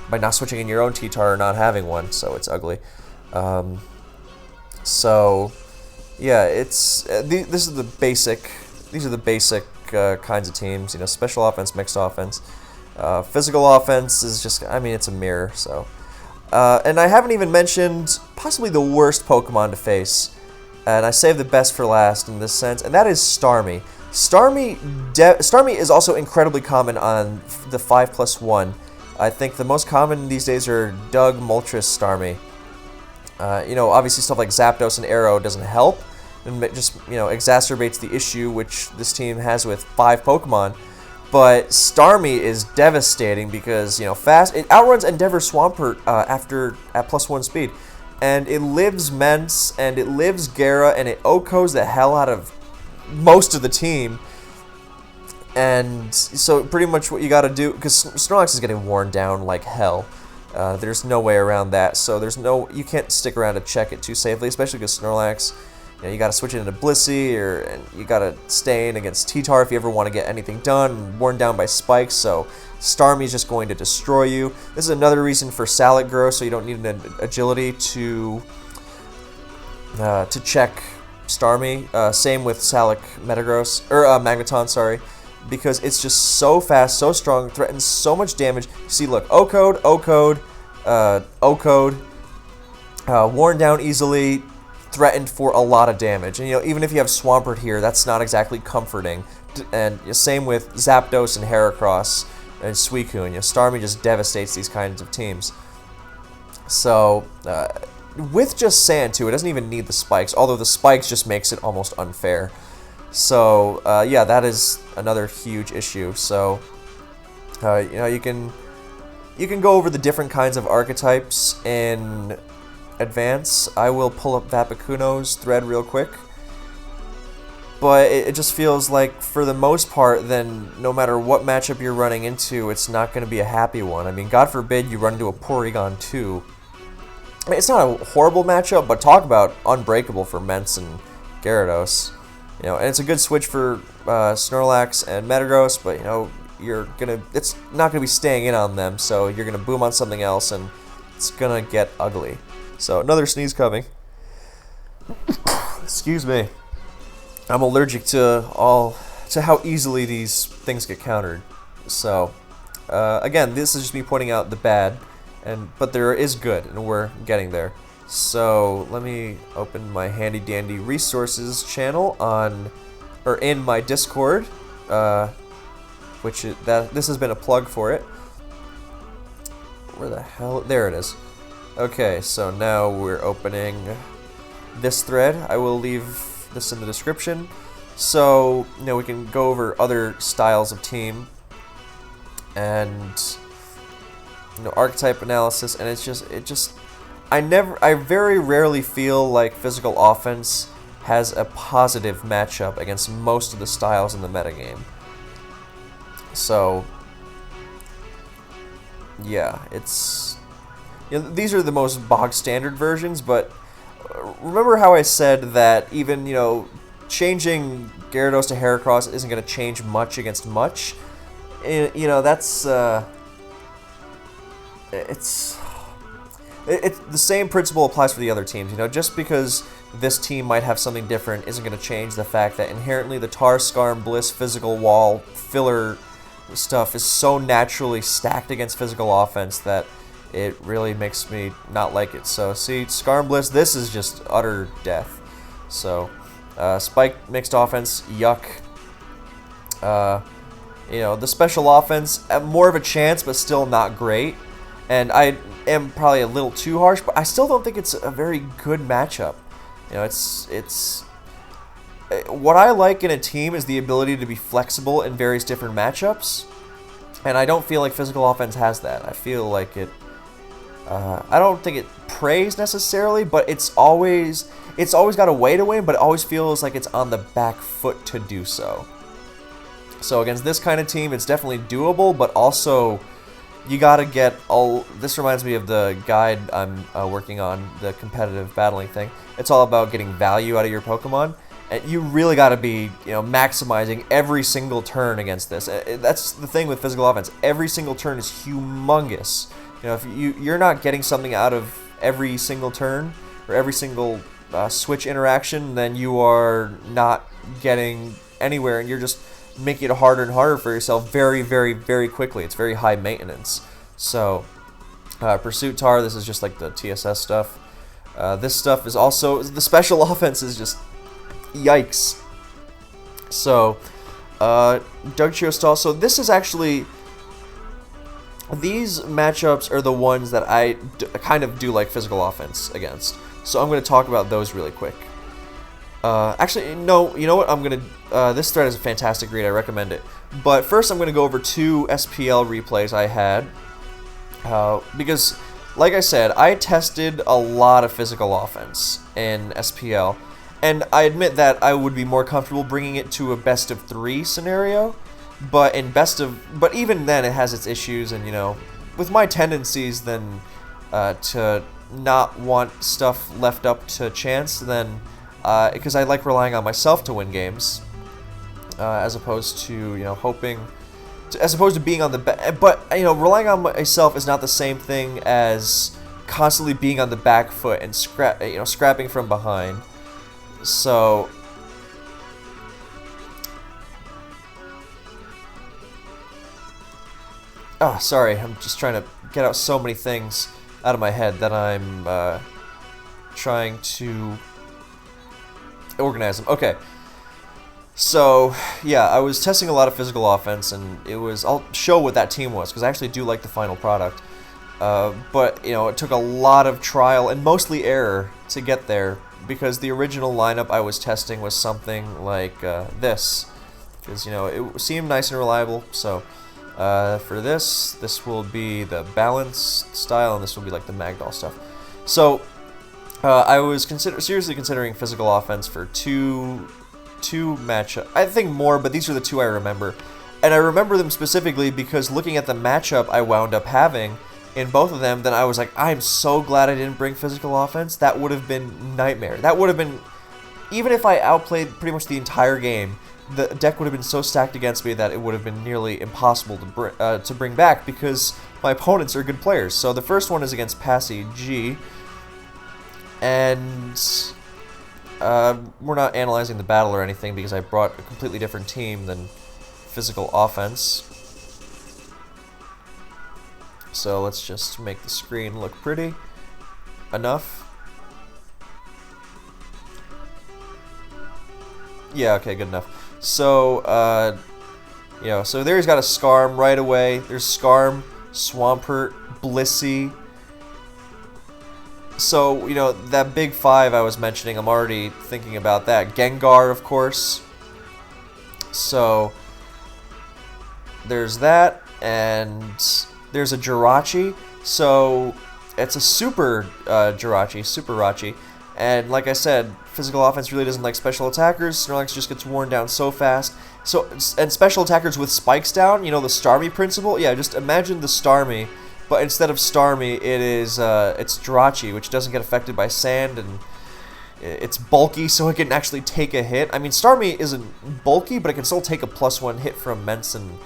by not switching in your own T-Tar or not having one. So it's ugly. Yeah, it's these are the basic kinds of teams. Special offense, mixed offense, physical offense is just, it's a mirror. So, and I haven't even mentioned possibly the worst Pokemon to face, and I saved the best for last in this sense, and that is Starmie. Starmie is also incredibly common on the 5+1. I think the most common these days are Doug, Moltres, Starmie. Obviously stuff like Zapdos and Arrow doesn't help, and it just, exacerbates the issue which this team has with 5 Pokemon. But Starmie is devastating because, fast, it outruns Endeavor Swampert at +1 speed. And it lives Mence, and it lives Gara, and it OHKOs the hell out of most of the team. And so pretty much what you gotta do, because Snorlax is getting worn down like hell. There's no way around that, so you can't stick around to check it too safely, especially because Snorlax, you gotta switch it into Blissey, and you gotta stay in against T-Tar if you ever want to get anything done, worn down by spikes, so Starmie's just going to destroy you. This is another reason for Salad Grow, so you don't need an agility to check Starmie. Same with Salic Metagross, or Magneton, sorry. Because it's just so fast, so strong, threatens so much damage. See, look, O-Code, worn down easily, threatened for a lot of damage. And, even if you have Swampert here, that's not exactly comforting. And same with Zapdos and Heracross and Suicune. Starmie just devastates these kinds of teams. So, with just Sand, too, it doesn't even need the spikes, although the spikes just makes it almost unfair. So, yeah, that is another huge issue. So, you can go over the different kinds of archetypes in Advance. I will pull up Vapicuno's thread real quick. But it just feels like, for the most part, then no matter what matchup you're running into, it's not going to be a happy one. I mean, God forbid you run into a Porygon 2. It's not a horrible matchup, but talk about unbreakable for Mence and Gyarados. And it's a good switch for Snorlax and Metagross, but it's not gonna be staying in on them, so you're gonna boom on something else, and it's gonna get ugly. So another sneeze coming. Excuse me. I'm allergic to how easily these things get countered. So again, this is just me pointing out the bad, but there is good, and we're getting there. So let me open my handy dandy resources channel in my Discord, this has been a plug for it. Where the hell? There it is. Okay, so now we're opening this thread. I will leave this in the description. So, we can go over other styles of team and, archetype analysis, and I very rarely feel like physical offense has a positive matchup against most of the styles in the metagame. So, yeah, these are the most bog standard versions, but remember how I said that even, changing Gyarados to Heracross isn't going to change much against much? That's, it's the same principle applies for the other teams. Just because this team might have something different isn't going to change the fact that inherently the Tar, Skarm, Bliss, physical wall, filler stuff is so naturally stacked against physical offense that it really makes me not like it. So, see, Skarm, Bliss, this is just utter death. So, Spike mixed offense, yuck. The special offense, more of a chance, but still not great. And I am probably a little too harsh, but I still don't think it's a very good matchup. It's what I like in a team is the ability to be flexible in various different matchups, and I don't feel like physical offense has that. I feel like it. I don't think it prays necessarily, but it's always got a way to win, but it always feels like it's on the back foot to do so. So against this kind of team, it's definitely doable, but also you gotta get all. This reminds me of the guide I'm working on, the competitive battling thing. It's all about getting value out of your Pokemon, and you really gotta be, maximizing every single turn against this. That's the thing with physical offense. Every single turn is humongous. If you're not getting something out of every single turn or every single switch interaction, then you are not getting anywhere, and you're just making it harder and harder for yourself very, very, very quickly. It's very high maintenance. So, Pursuit Tar, this is just like the TSS stuff. This stuff is also, the special offense is just, yikes. So, Dugtrio Stall, so this is actually, these matchups are the ones that I kind of do like physical offense against. So I'm going to talk about those really quick. Actually, no, you know what? This thread is a fantastic read. I recommend it. But first, I'm going to go over 2 SPL replays I had. Because, like I said, I tested a lot of physical offense in SPL. And I admit that I would be more comfortable bringing it to a best of 3 scenario. But even then, it has its issues. And, with my tendencies, then, to not want stuff left up to chance, then... because I like relying on myself to win games, as opposed to as opposed to being on the back. But relying on myself is not the same thing as constantly being on the back foot and scrapping from behind. So, sorry, I'm just trying to get out so many things out of my head that I'm trying to organize them. Okay. So, yeah, I was testing a lot of physical offense, and I'll show what that team was, because I actually do like the final product. But, it took a lot of trial and mostly error to get there, because the original lineup I was testing was something like this. Because, it seemed nice and reliable, so for this will be the balanced style, and this will be like the Magdoll stuff. So, I was seriously considering physical offense for two matchup. I think more, but these are the 2 I remember. And I remember them specifically because looking at the matchup I wound up having in both of them, then I was like, I'm so glad I didn't bring physical offense. That would have been nightmare. That would have been, even if I outplayed pretty much the entire game, the deck would have been so stacked against me that it would have been nearly impossible to bring back because my opponents are good players. So the first one is against Passy G. And we're not analyzing the battle or anything because I brought a completely different team than physical offense. So let's just make the screen look pretty enough. Yeah, okay, good enough. So, so there he's got a Skarm right away. There's Skarm, Swampert, Blissey. So, that big 5 I was mentioning, I'm already thinking about that. Gengar, of course. So there's that, and there's a Jirachi. So it's a super Rachi. And like I said, physical offense really doesn't like special attackers. Snorlax just gets worn down so fast. So, and special attackers with spikes down, you know, the Starmie principle? Yeah, just imagine the Starmie, but instead of Starmie, it's Jirachi, which doesn't get affected by sand, and it's bulky, so it can actually take a hit. I mean, Starmie isn't bulky, but it can still take a +1 hit from Mence and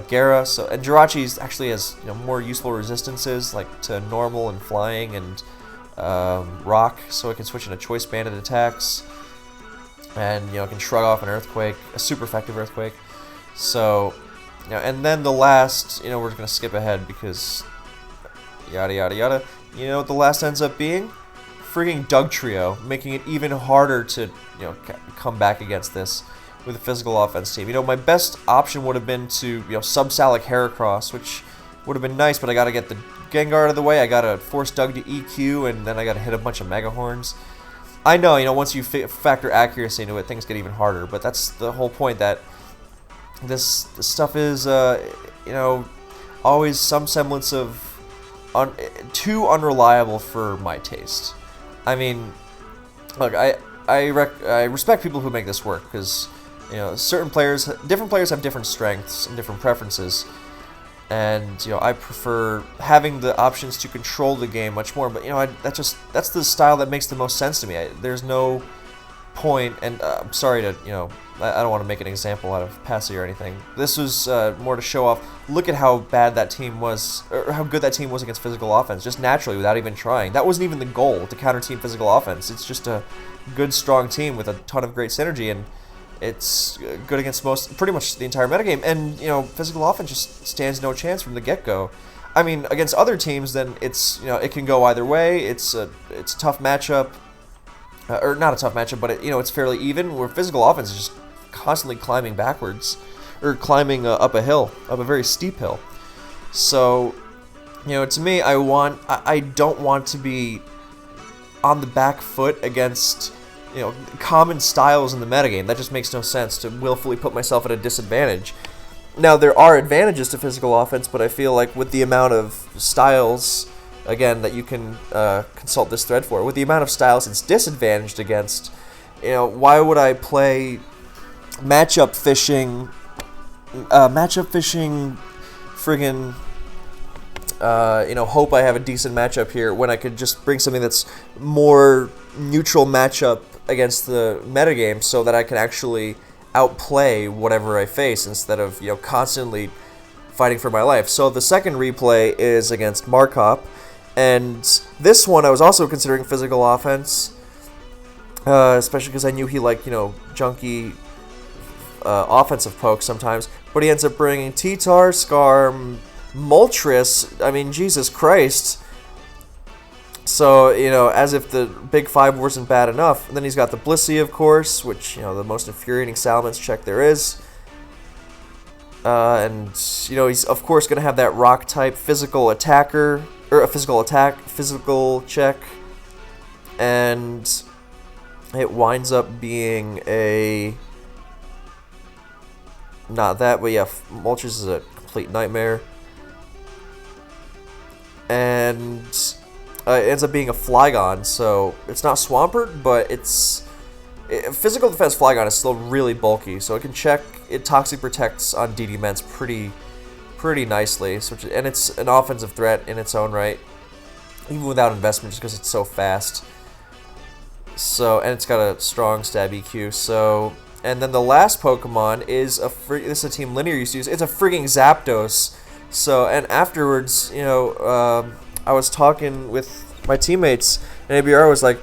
Gara. So, and Jirachi actually has, you know, more useful resistances, like to normal and flying and rock, so it can switch into choice banded attacks, and you know, it can shrug off an earthquake, a super effective earthquake. So, you know, and then the last, you know, we're gonna skip ahead because yada yada yada. You know what the last ends up being? Frigging Dugtrio, making it even harder to, you know, come back against this with a physical offense team. You know, my best option would have been to, you know, sub-Salic Heracross, which would have been nice, but I gotta get the Gengar out of the way, I gotta force Doug to EQ, and then I gotta hit a bunch of Mega Horns. I know, you know, once you factor accuracy into it, things get even harder, but that's the whole point, that this stuff is, you know, always some semblance of too unreliable for my taste. I mean, look, I respect people who make this work, because, you know, different players have different strengths and different preferences. And, you know, I prefer having the options to control the game much more. But, you know, that's the style that makes the most sense to me. There's no point, and I'm sorry to, you know, I don't want to make an example out of Passy or anything. This was more to show off, look at how bad that team was, or how good that team was against physical offense, just naturally, without even trying. That wasn't even the goal, to counter team physical offense. It's just a good, strong team with a ton of great synergy, and it's good against pretty much the entire metagame, and, you know, physical offense just stands no chance from the get-go. I mean, against other teams, then it's, you know, it can go either way. It's a tough matchup, or not a tough matchup, but you know, it's fairly even. Where physical offense is just constantly climbing backwards, or climbing up a very steep hill. So, you know, to me, I don't want to be on the back foot against, you know, common styles in the metagame. That just makes no sense, to willfully put myself at a disadvantage. Now, there are advantages to physical offense, but I feel like with the amount of styles, again, that you can consult this thread for, with the amount of styles it's disadvantaged against, you know, why would I play matchup fishing, friggin', you know, hope I have a decent matchup here, when I could just bring something that's more neutral matchup against the metagame, so that I can actually outplay whatever I face, instead of, you know, constantly fighting for my life. So the second replay is against Markop, and this one I was also considering physical offense, especially because I knew he liked, you know, junky offensive pokes sometimes, but he ends up bringing T-Tar, Skarm, Moltres. I mean, Jesus Christ. So, you know, as if the big five wasn't bad enough. And then he's got the Blissey, of course, which, you know, the most infuriating Salamence check there is. And, you know, he's, of course, going to have that rock-type physical attacker, or a physical check. And it winds up being a... not that, but yeah, Moltres is a complete nightmare. And it ends up being a Flygon, so it's not Swampert, but physical defense Flygon is still really bulky, so it can check, it Toxic Protects on DD Mence pretty nicely, and it's an offensive threat in its own right, even without investment, just because it's so fast. So, and it's got a strong stab EQ, so... And then the last Pokemon is this is a team Linear used to use. It's a frigging Zapdos. So, and afterwards, you know, I was talking with my teammates, and ABR was like,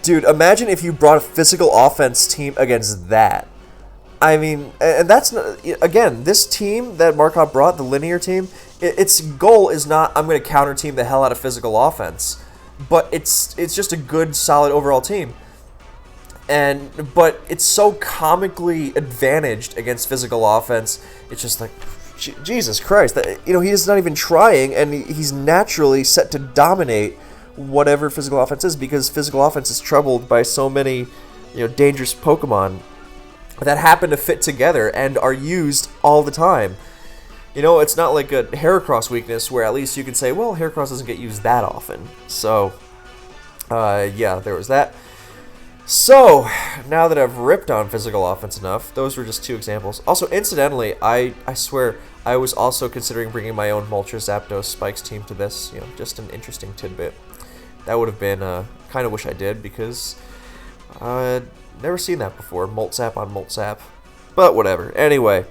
dude, imagine if you brought a physical offense team against that. I mean, and that's not, again, this team that Markov brought, the Linear team, its goal is not, I'm going to counter team the hell out of physical offense, but it's just a good, solid overall team. But it's so comically advantaged against physical offense. It's just like, Jesus Christ, you know, he's not even trying, and he's naturally set to dominate whatever physical offense is, because physical offense is troubled by so many, you know, dangerous Pokemon that happen to fit together and are used all the time. You know, it's not like a Heracross weakness where at least you can say, well, Heracross doesn't get used that often. So, yeah, there was that. So, now that I've ripped on physical offense enough, those were just 2 examples. Also, incidentally, I swear, I was also considering bringing my own Moltres Zapdos Spikes team to this. You know, just an interesting tidbit. That would have been, kind of wish I did, because I'd never seen that before. Molt Zap on Molt Zap. But whatever. Anyway,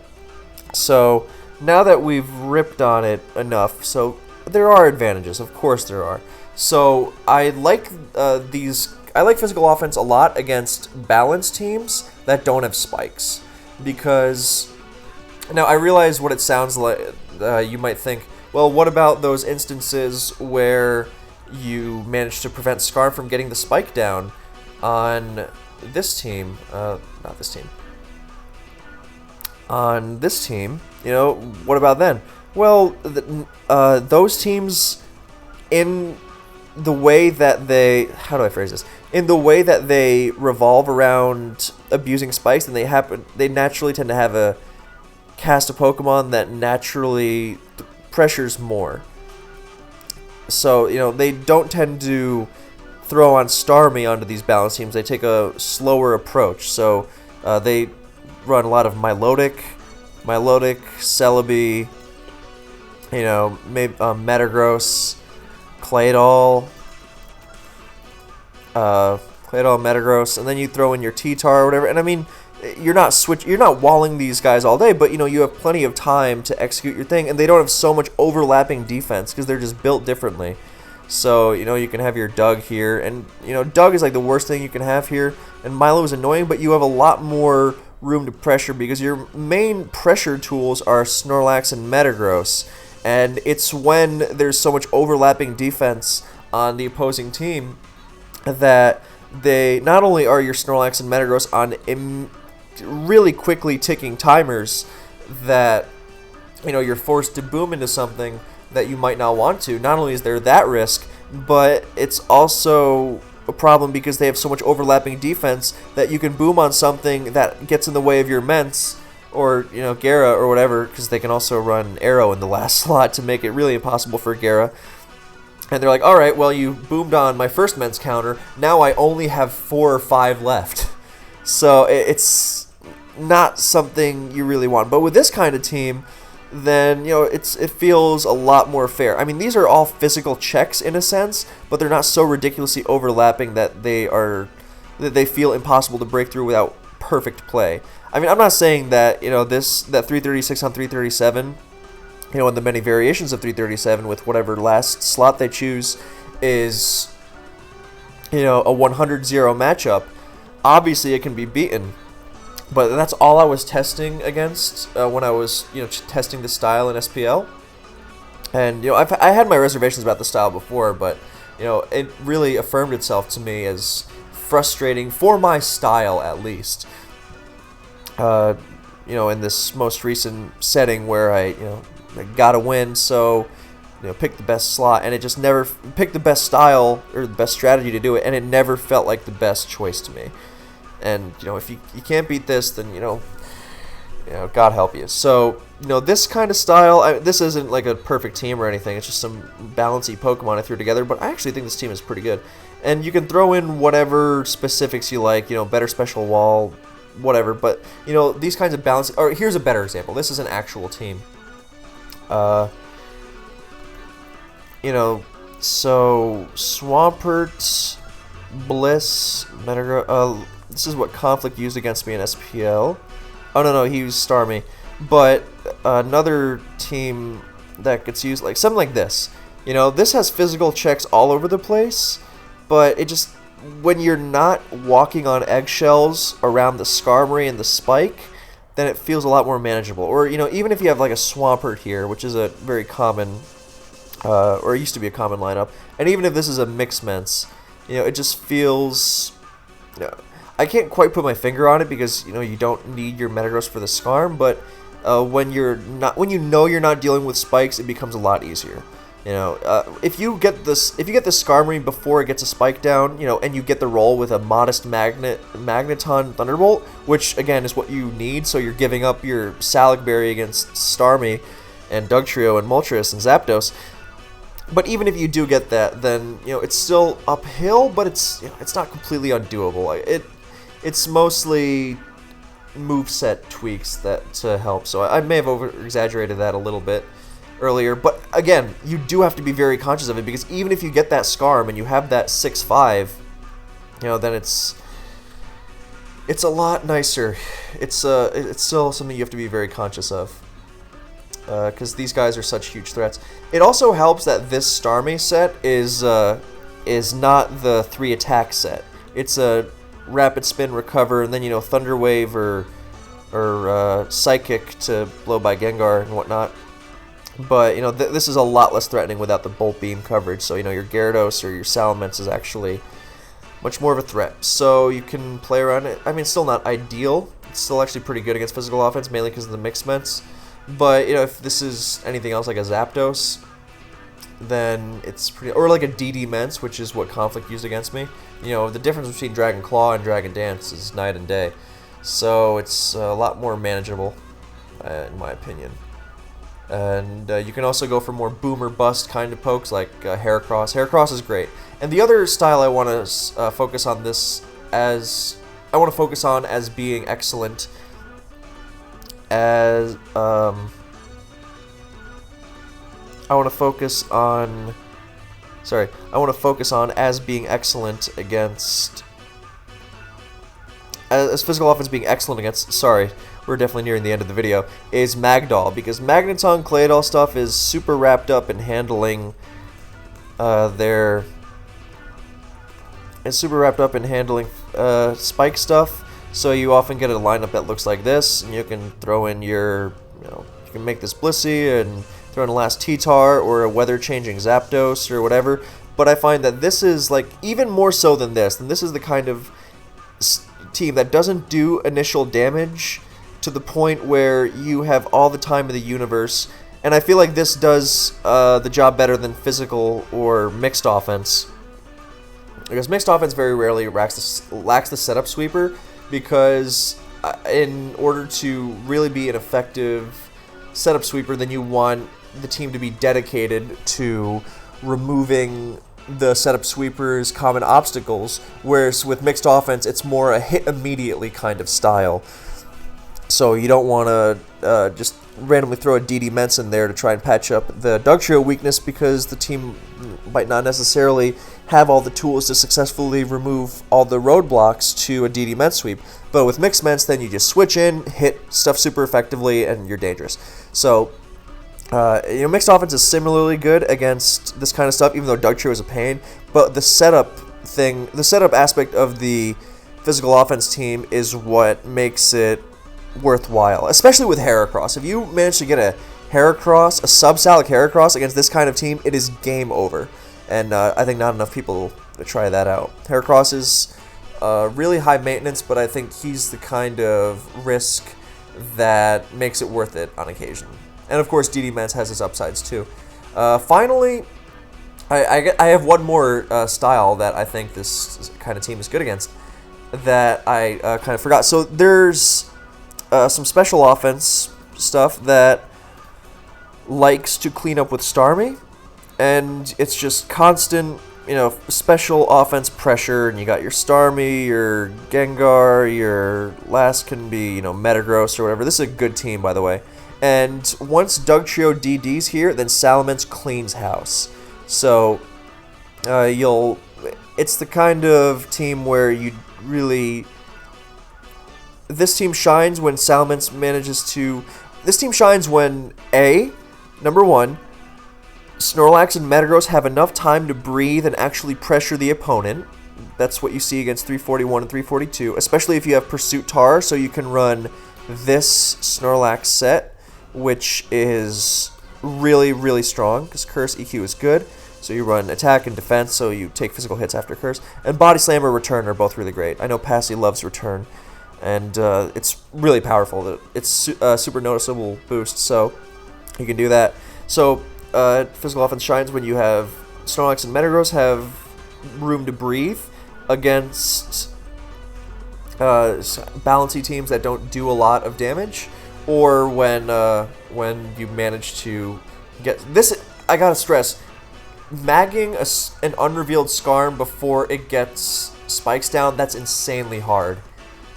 so now that we've ripped on it enough, so there are advantages. Of course there are. So I like I like physical offense a lot against balanced teams that don't have spikes, because now I realize what it sounds like. You might think, well, what about those instances where you manage to prevent Scar from getting the spike down on this team? Not this team. On this team, you know, what about then? Well, those teams, in the way that they, how do I phrase this? In the way that they revolve around abusing spikes, and they naturally tend to have a cast a Pokemon that naturally pressures more. So, you know, they don't tend to throw on Starmie onto these balance teams. They take a slower approach. So, they run a lot of Milotic, Celebi, you know, maybe Metagross, Claydol, Metagross, and then you throw in your T-Tar or whatever. And I mean, you're not walling these guys all day, but you know, you have plenty of time to execute your thing, and they don't have so much overlapping defense because they're just built differently. So, you know, you can have your Doug here, and you know, Doug is like the worst thing you can have here, and Milo is annoying, but you have a lot more room to pressure because your main pressure tools are Snorlax and Metagross, and it's when there's so much overlapping defense on the opposing team that they not only are your Snorlax and Metagross on really quickly ticking timers that, you know, you're forced to boom into something that you might not want to. Not only is there that risk, but it's also a problem because they have so much overlapping defense that you can boom on something that gets in the way of your Ments or, you know, Gara or whatever, because they can also run Arrow in the last slot to make it really impossible for Gara. And they're like, all right, well, you boomed on my first Ments counter. Now I only have 4 or 5 left. So it's not something you really want. But with this kind of team, then, you know, it feels a lot more fair. I mean, these are all physical checks in a sense, but they're not so ridiculously overlapping that they feel impossible to break through without perfect play. I mean, I'm not saying that, you know, that 336 on 337, you know, and the many variations of 337 with whatever last slot they choose is, you know, a 100-0 matchup. Obviously, it can be beaten, but that's all I was testing against when I was, you know, testing the style in SPL. And, you know, I had my reservations about the style before, but, you know, it really affirmed itself to me as frustrating for my style, at least. You know, in this most recent setting where I got to win, so, you know, pick the best slot, and it just never picked the best style or the best strategy to do it, and it never felt like the best choice to me. And, you know, if you can't beat this, then, you know, God help you. So, you know, this kind of style, this isn't like a perfect team or anything. It's just some balancy Pokemon I threw together, but I actually think this team is pretty good. And you can throw in whatever specifics you like, you know, better special wall, whatever. But, you know, these kinds of balance, or here's a better example. This is an actual team. You know, so Swampert, Bliss, Metagross, this is what Conflict used against me in SPL. Oh, no, he used Starmie. But another team that gets used, like something like this. You know, this has physical checks all over the place, but it just, when you're not walking on eggshells around the Skarmory and the Spike, then it feels a lot more manageable. Or, you know, even if you have like a Swampert here, which is a very common, or it used to be a common lineup, and even if this is a Mixed Ments, you know, it just feels, you know, I can't quite put my finger on it because, you know, you don't need your Metagross for the Skarm, but when you know you're not dealing with spikes, it becomes a lot easier. You know, if you get this Skarmory before it gets a spike down, you know, and you get the roll with a modest Magneton Thunderbolt, which again is what you need, so you're giving up your Salac Berry against Starmie and Dugtrio and Moltres and Zapdos. But even if you do get that, then you know it's still uphill, but it's, you know, it's not completely undoable. It's mostly moveset tweaks that to help. So I may have over-exaggerated that a little bit earlier, but again, you do have to be very conscious of it, because even if you get that Skarm and you have that 6-5, you know, then it's a lot nicer. It's still something you have to be very conscious of, because these guys are such huge threats. It also helps that this Starmie set is not the 3 attack set. It's a Rapid Spin, Recover, and then, you know, Thunder Wave or Psychic to blow by Gengar and whatnot. But, you know, this is a lot less threatening without the Bolt Beam coverage. So, you know, your Gyarados or your Salamence is actually much more of a threat. So you can play around it. I mean, it's still not ideal. It's still actually pretty good against physical offense, mainly because of the mixed ments. But, you know, if this is anything else like a Zapdos, then it's pretty... Or like a DD Ments, which is what Conflict used against me. You know, the difference between Dragon Claw and Dragon Dance is night and day. So it's a lot more manageable, in my opinion. And you can also go for more boom or bust kind of pokes, like Heracross. Heracross is great. And the other style I want to focus on as being excellent as I want to focus on as being excellent against as physical offense being excellent against, sorry, we're definitely nearing the end of the video, is Magdoll, because Magneton Claydol stuff is super wrapped up in handling spike stuff, so you often get a lineup that looks like this, and you can throw in your, you know, you can make this Blissey and throw in a last T-Tar or a weather-changing Zapdos or whatever, but I find that this is, like, even more so than this is the kind of team that doesn't do initial damage to the point where you have all the time in the universe, and I feel like this does the job better than physical or mixed offense, because mixed offense very rarely lacks the setup sweeper, because in order to really be an effective setup sweeper, then you want the team to be dedicated to removing the setup sweeper's common obstacles, whereas with mixed offense, it's more a hit immediately kind of style. So you don't want to just randomly throw a DD Ments in there to try and patch up the Dugtrio weakness, because the team might not necessarily have all the tools to successfully remove all the roadblocks to a DD Ments sweep. But with mixed Ments, then you just switch in, hit stuff super effectively, and you're dangerous. So you know, mixed offense is similarly good against this kind of stuff, even though Dugtrio is a pain. But the setup aspect of the physical offense team is what makes it worthwhile, especially with Heracross. If you manage to get a Heracross, a sub-Salac Heracross against this kind of team, it is game over. And I think not enough people try that out. Heracross is really high maintenance, but I think he's the kind of risk that makes it worth it on occasion. And of course, DD Ments has its upsides too. Finally, I have one more style that I think this kind of team is good against that I kind of forgot. So there's some special offense stuff that likes to clean up with Starmie, and it's just constant, you know, special offense pressure, and you got your Starmie, your Gengar, your last can be, you know, Metagross or whatever. This is a good team, by the way. And once Dugtrio DD's here, then Salamence cleans house. So it's the kind of team where you really, this team shines when Salamence manages to, this team shines when number one, Snorlax and Metagross have enough time to breathe and actually pressure the opponent. That's what you see against 341 and 342, especially if you have Pursuit Tar, so you can run this Snorlax set, which is really, really strong, because Curse EQ is good. So you run attack and defense, so you take physical hits after Curse. And Body Slam or Return are both really great. I know Passy loves Return, and it's really powerful. It's a super noticeable boost, so you can do that. So physical offense shines when you have Snorlax and Metagross have room to breathe against balancy teams that don't do a lot of damage, or when you manage to get this. I gotta stress, magging an unrevealed Skarm before it gets spikes down, that's insanely hard.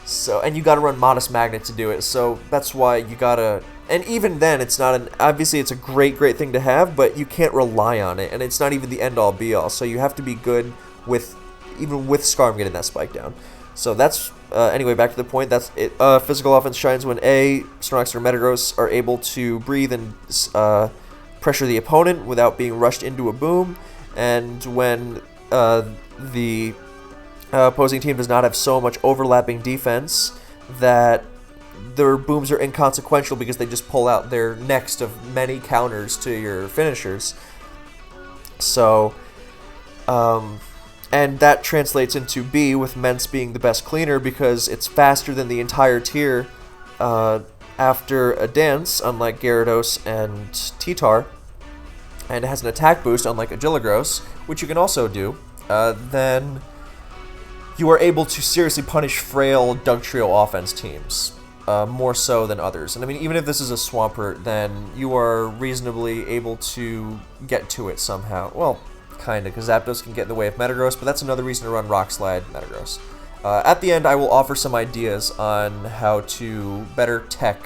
So, and you gotta run Modest Magnet to do it, so that's why you gotta, and even then, it's not obviously it's a great thing to have, but you can't rely on it, and it's not even the end-all be-all, so you have to be good even with Skarm getting that spike down. So that's, anyway, back to the point, that's it. Physical offense shines when Snorlax or Metagross are able to breathe and pressure the opponent without being rushed into a boom, and when the opposing team does not have so much overlapping defense that their booms are inconsequential because they just pull out their next of many counters to your finishers. So, and that translates into B, with Mence being the best cleaner because it's faster than the entire tier after a dance, unlike Gyarados and T-Tar, and it has an attack boost, unlike Agiligros, which you can also do. Then you are able to seriously punish frail Dugtrio offense teams, more so than others. And I mean, even if this is a Swampert, then you are reasonably able to get to it somehow. Well, kinda, because Zapdos can get in the way of Metagross, but that's another reason to run Rock Slide Metagross. At the end, I will offer some ideas on how to better tech,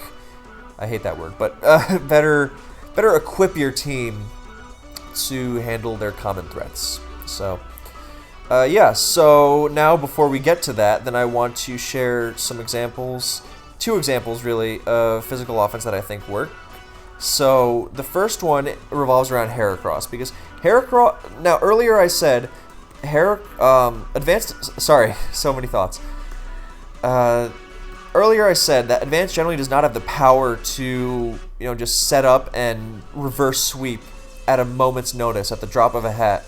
I hate that word, but better equip your team to handle their common threats. So, yeah, so now before we get to that, then I want to share some examples, 2 examples really, of physical offense that I think work. So the first one revolves around Heracross, because Heracross, now earlier I said, sorry, so many thoughts. Earlier I said that Advanced generally does not have the power to, just set up and reverse sweep at a moment's notice, at the drop of a hat,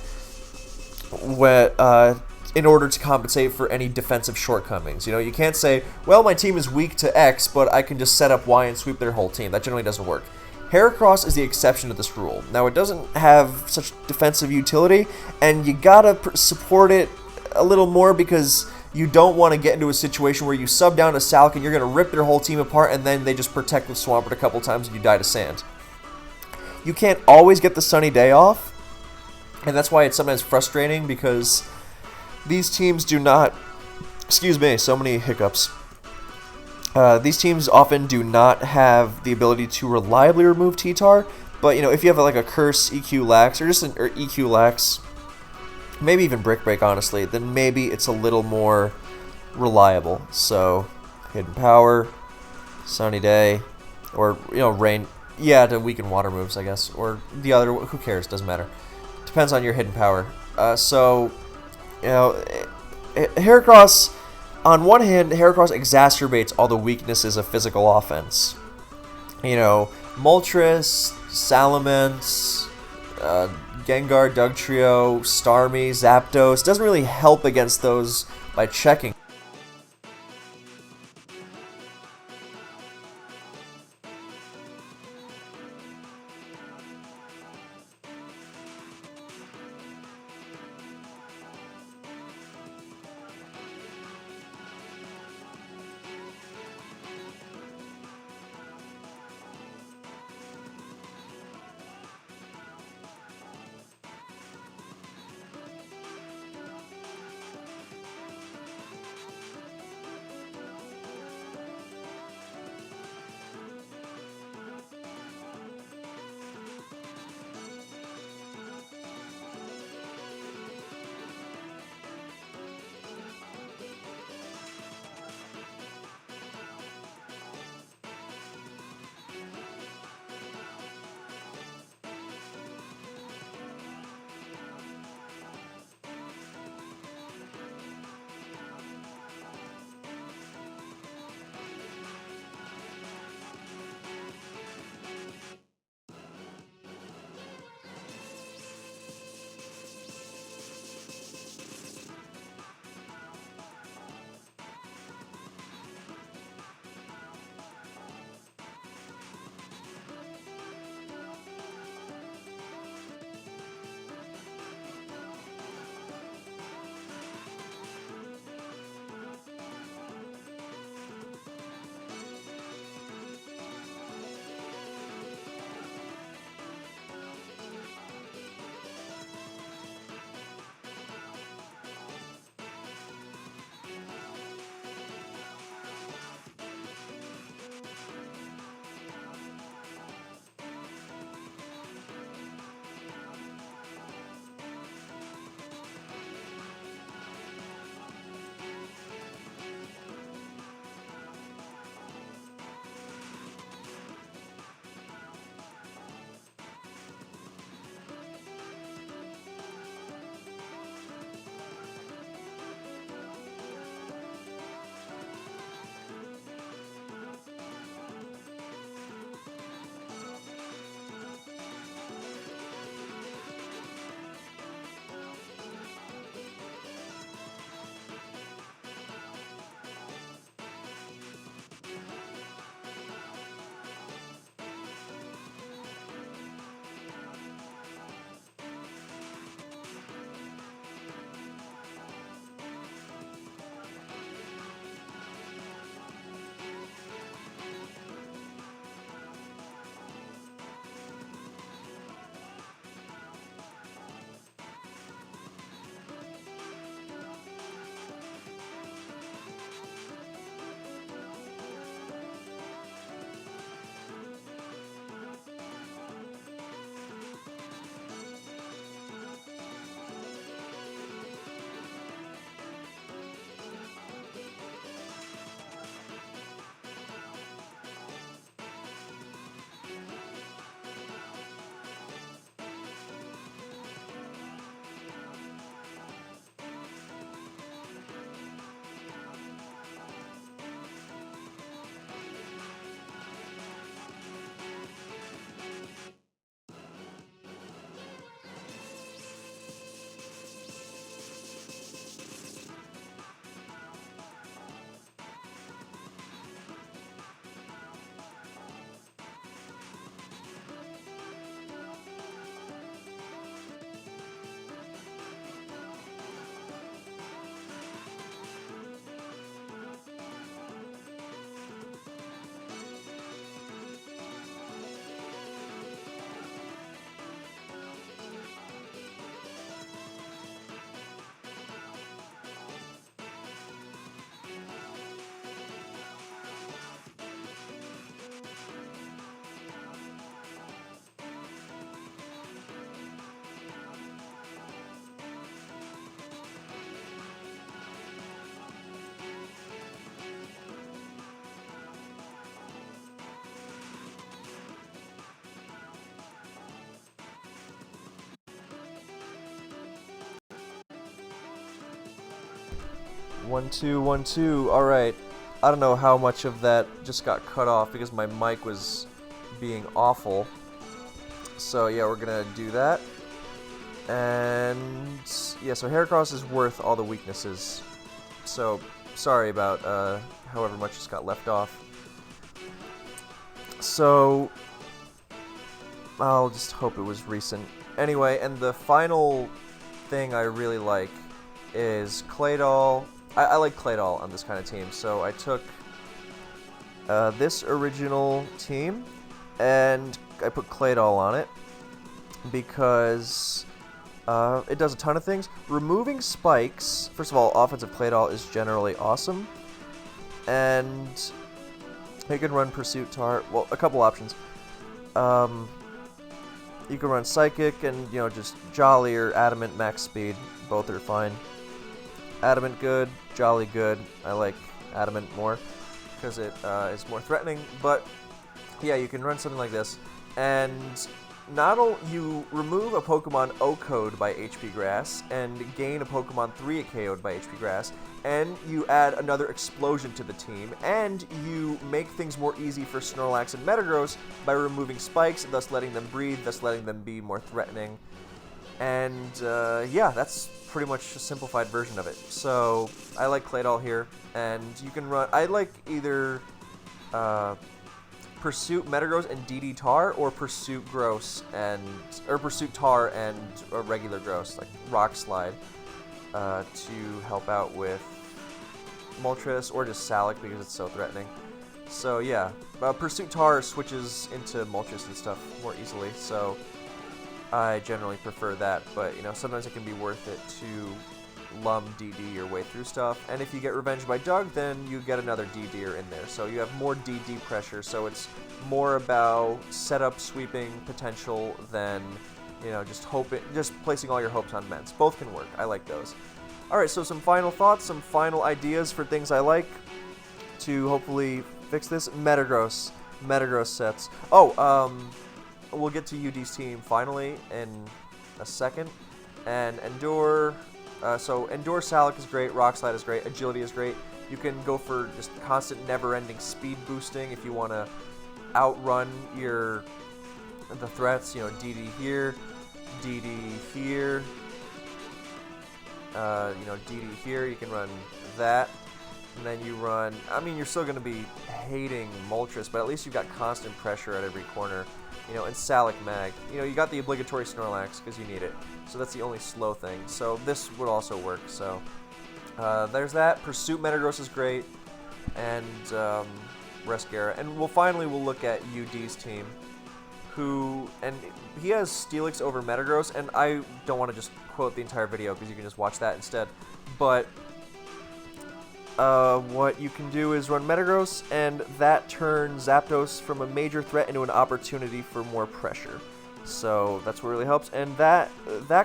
in order to compensate for any defensive shortcomings. You can't say, well, my team is weak to X, but I can just set up Y and sweep their whole team. That generally doesn't work. Heracross is the exception to this rule. Now, it doesn't have such defensive utility, and you gotta support it a little more because you don't want to get into a situation where you sub down a Salk and you're going to rip their whole team apart, and then they just protect with Swampert a couple times and you die to sand. You can't always get the Sunny Day off, and that's why it's sometimes frustrating, because these teams do not... Excuse me, so many hiccups. These teams often do not have the ability to reliably remove T-Tar, but, if you have like a Curse, EQ Lax, or just an EQ Lax, maybe even Brick Break, honestly, then maybe it's a little more reliable. So, Hidden Power, Sunny Day, or, Rain... Yeah, to weaken water moves, I guess. Or the other, who cares, doesn't matter. Depends on your hidden power. Heracross, on one hand, Heracross exacerbates all the weaknesses of physical offense. Moltres, Salamence, Gengar, Dugtrio, Starmie, Zapdos, doesn't really help against those by checking. 1-2, 1-2. All right. I don't know how much of that just got cut off because my mic was being awful. So yeah, we're gonna do that. And yeah, so Heracross is worth all the weaknesses. So sorry about however much just got left off. So I'll just hope it was recent. Anyway, and the final thing I really like is Claydol. I like Claydol on this kind of team, so I took this original team and I put Claydol on it because it does a ton of things. Removing spikes, first of all, offensive Claydol is generally awesome, and you can run Pursuit Tar. Well, a couple options. You can run Psychic and, just Jolly or Adamant max speed. Both are fine. Adamant good, Jolly good. I like Adamant more because it is more threatening. But yeah, you can run something like this, and not only you remove a Pokemon O-Code by HP Grass and gain a Pokemon 3 KO'd by HP Grass, and you add another explosion to the team, and you make things more easy for Snorlax and Metagross by removing spikes, thus letting them breathe, thus letting them be more threatening. And yeah, that's pretty much a simplified version of it. So I like Claydol here, and you can run. I like either Pursuit Metagross and DD Tar, or Pursuit Pursuit Tar and a regular Gross, like Rock Slide, to help out with Moltres or just Salic because it's so threatening. So yeah, Pursuit Tar switches into Moltres and stuff more easily, so I generally prefer that, but sometimes it can be worth it to DD your way through stuff, and if you get Revenge by Doug, then you get another DDer in there, so you have more DD pressure, so it's more about setup sweeping potential than just placing all your hopes on Ments. Both can work. I like those. Alright, so some final thoughts, some final ideas for things I like to hopefully fix this. Metagross sets. We'll get to UD's team finally in a second, and Endure. So Endure Salic is great, Rock Slide is great, Agility is great. You can go for just constant never-ending speed boosting if you want to outrun the threats. DD here, DD here, DD here. You can run that, and then you run. I mean, you're still going to be hating Moltres, but at least you've got constant pressure at every corner. And Salic Mag. You got the obligatory Snorlax because you need it. So that's the only slow thing. So this would also work. So there's that. Pursuit Metagross is great. And Rescara. And we'll look at UD's team. And he has Steelix over Metagross. And I don't want to just quote the entire video because you can just watch that instead. But what you can do is run Metagross, and that turns Zapdos from a major threat into an opportunity for more pressure. So that's what really helps, and that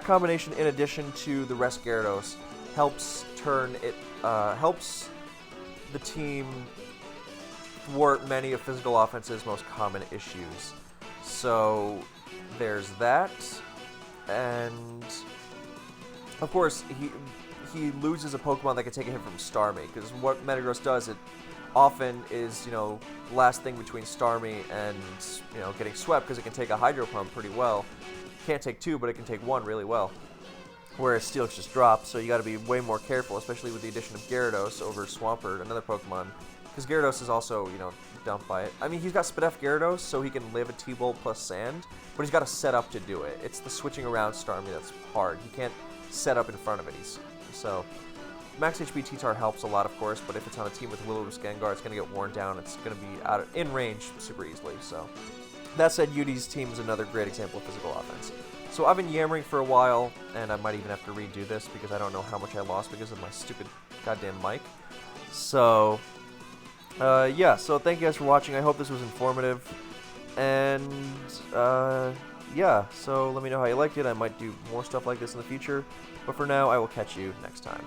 combination, in addition to the Resgyarados, helps the team thwart many of Physical Offense's most common issues. So there's that, and of course he loses a Pokemon that can take a hit from Starmie, because what Metagross does, it often is, last thing between Starmie and, getting swept, because it can take a Hydro Pump pretty well. Can't take two, but it can take one really well. Whereas Steelix just drops, so you got to be way more careful, especially with the addition of Gyarados over Swampert, another Pokemon, because Gyarados is also, dumped by it. I mean, he's got Spadef Gyarados, so he can live a T-Bolt plus Sand, but he's got to set up to do it. It's the switching around Starmie that's hard. He can't set up in front of it. So Max HP T-Tar helps a lot, of course, but if it's on a team with Will-O-Wisp Gengar, it's going to get worn down. It's going to be in range super easily. So that said, UD's team is another great example of physical offense. So I've been yammering for a while, and I might even have to redo this because I don't know how much I lost because of my stupid goddamn mic. So yeah, so thank you guys for watching. I hope this was informative. And yeah, so let me know how you liked it. I might do more stuff like this in the future. But for now, I will catch you next time.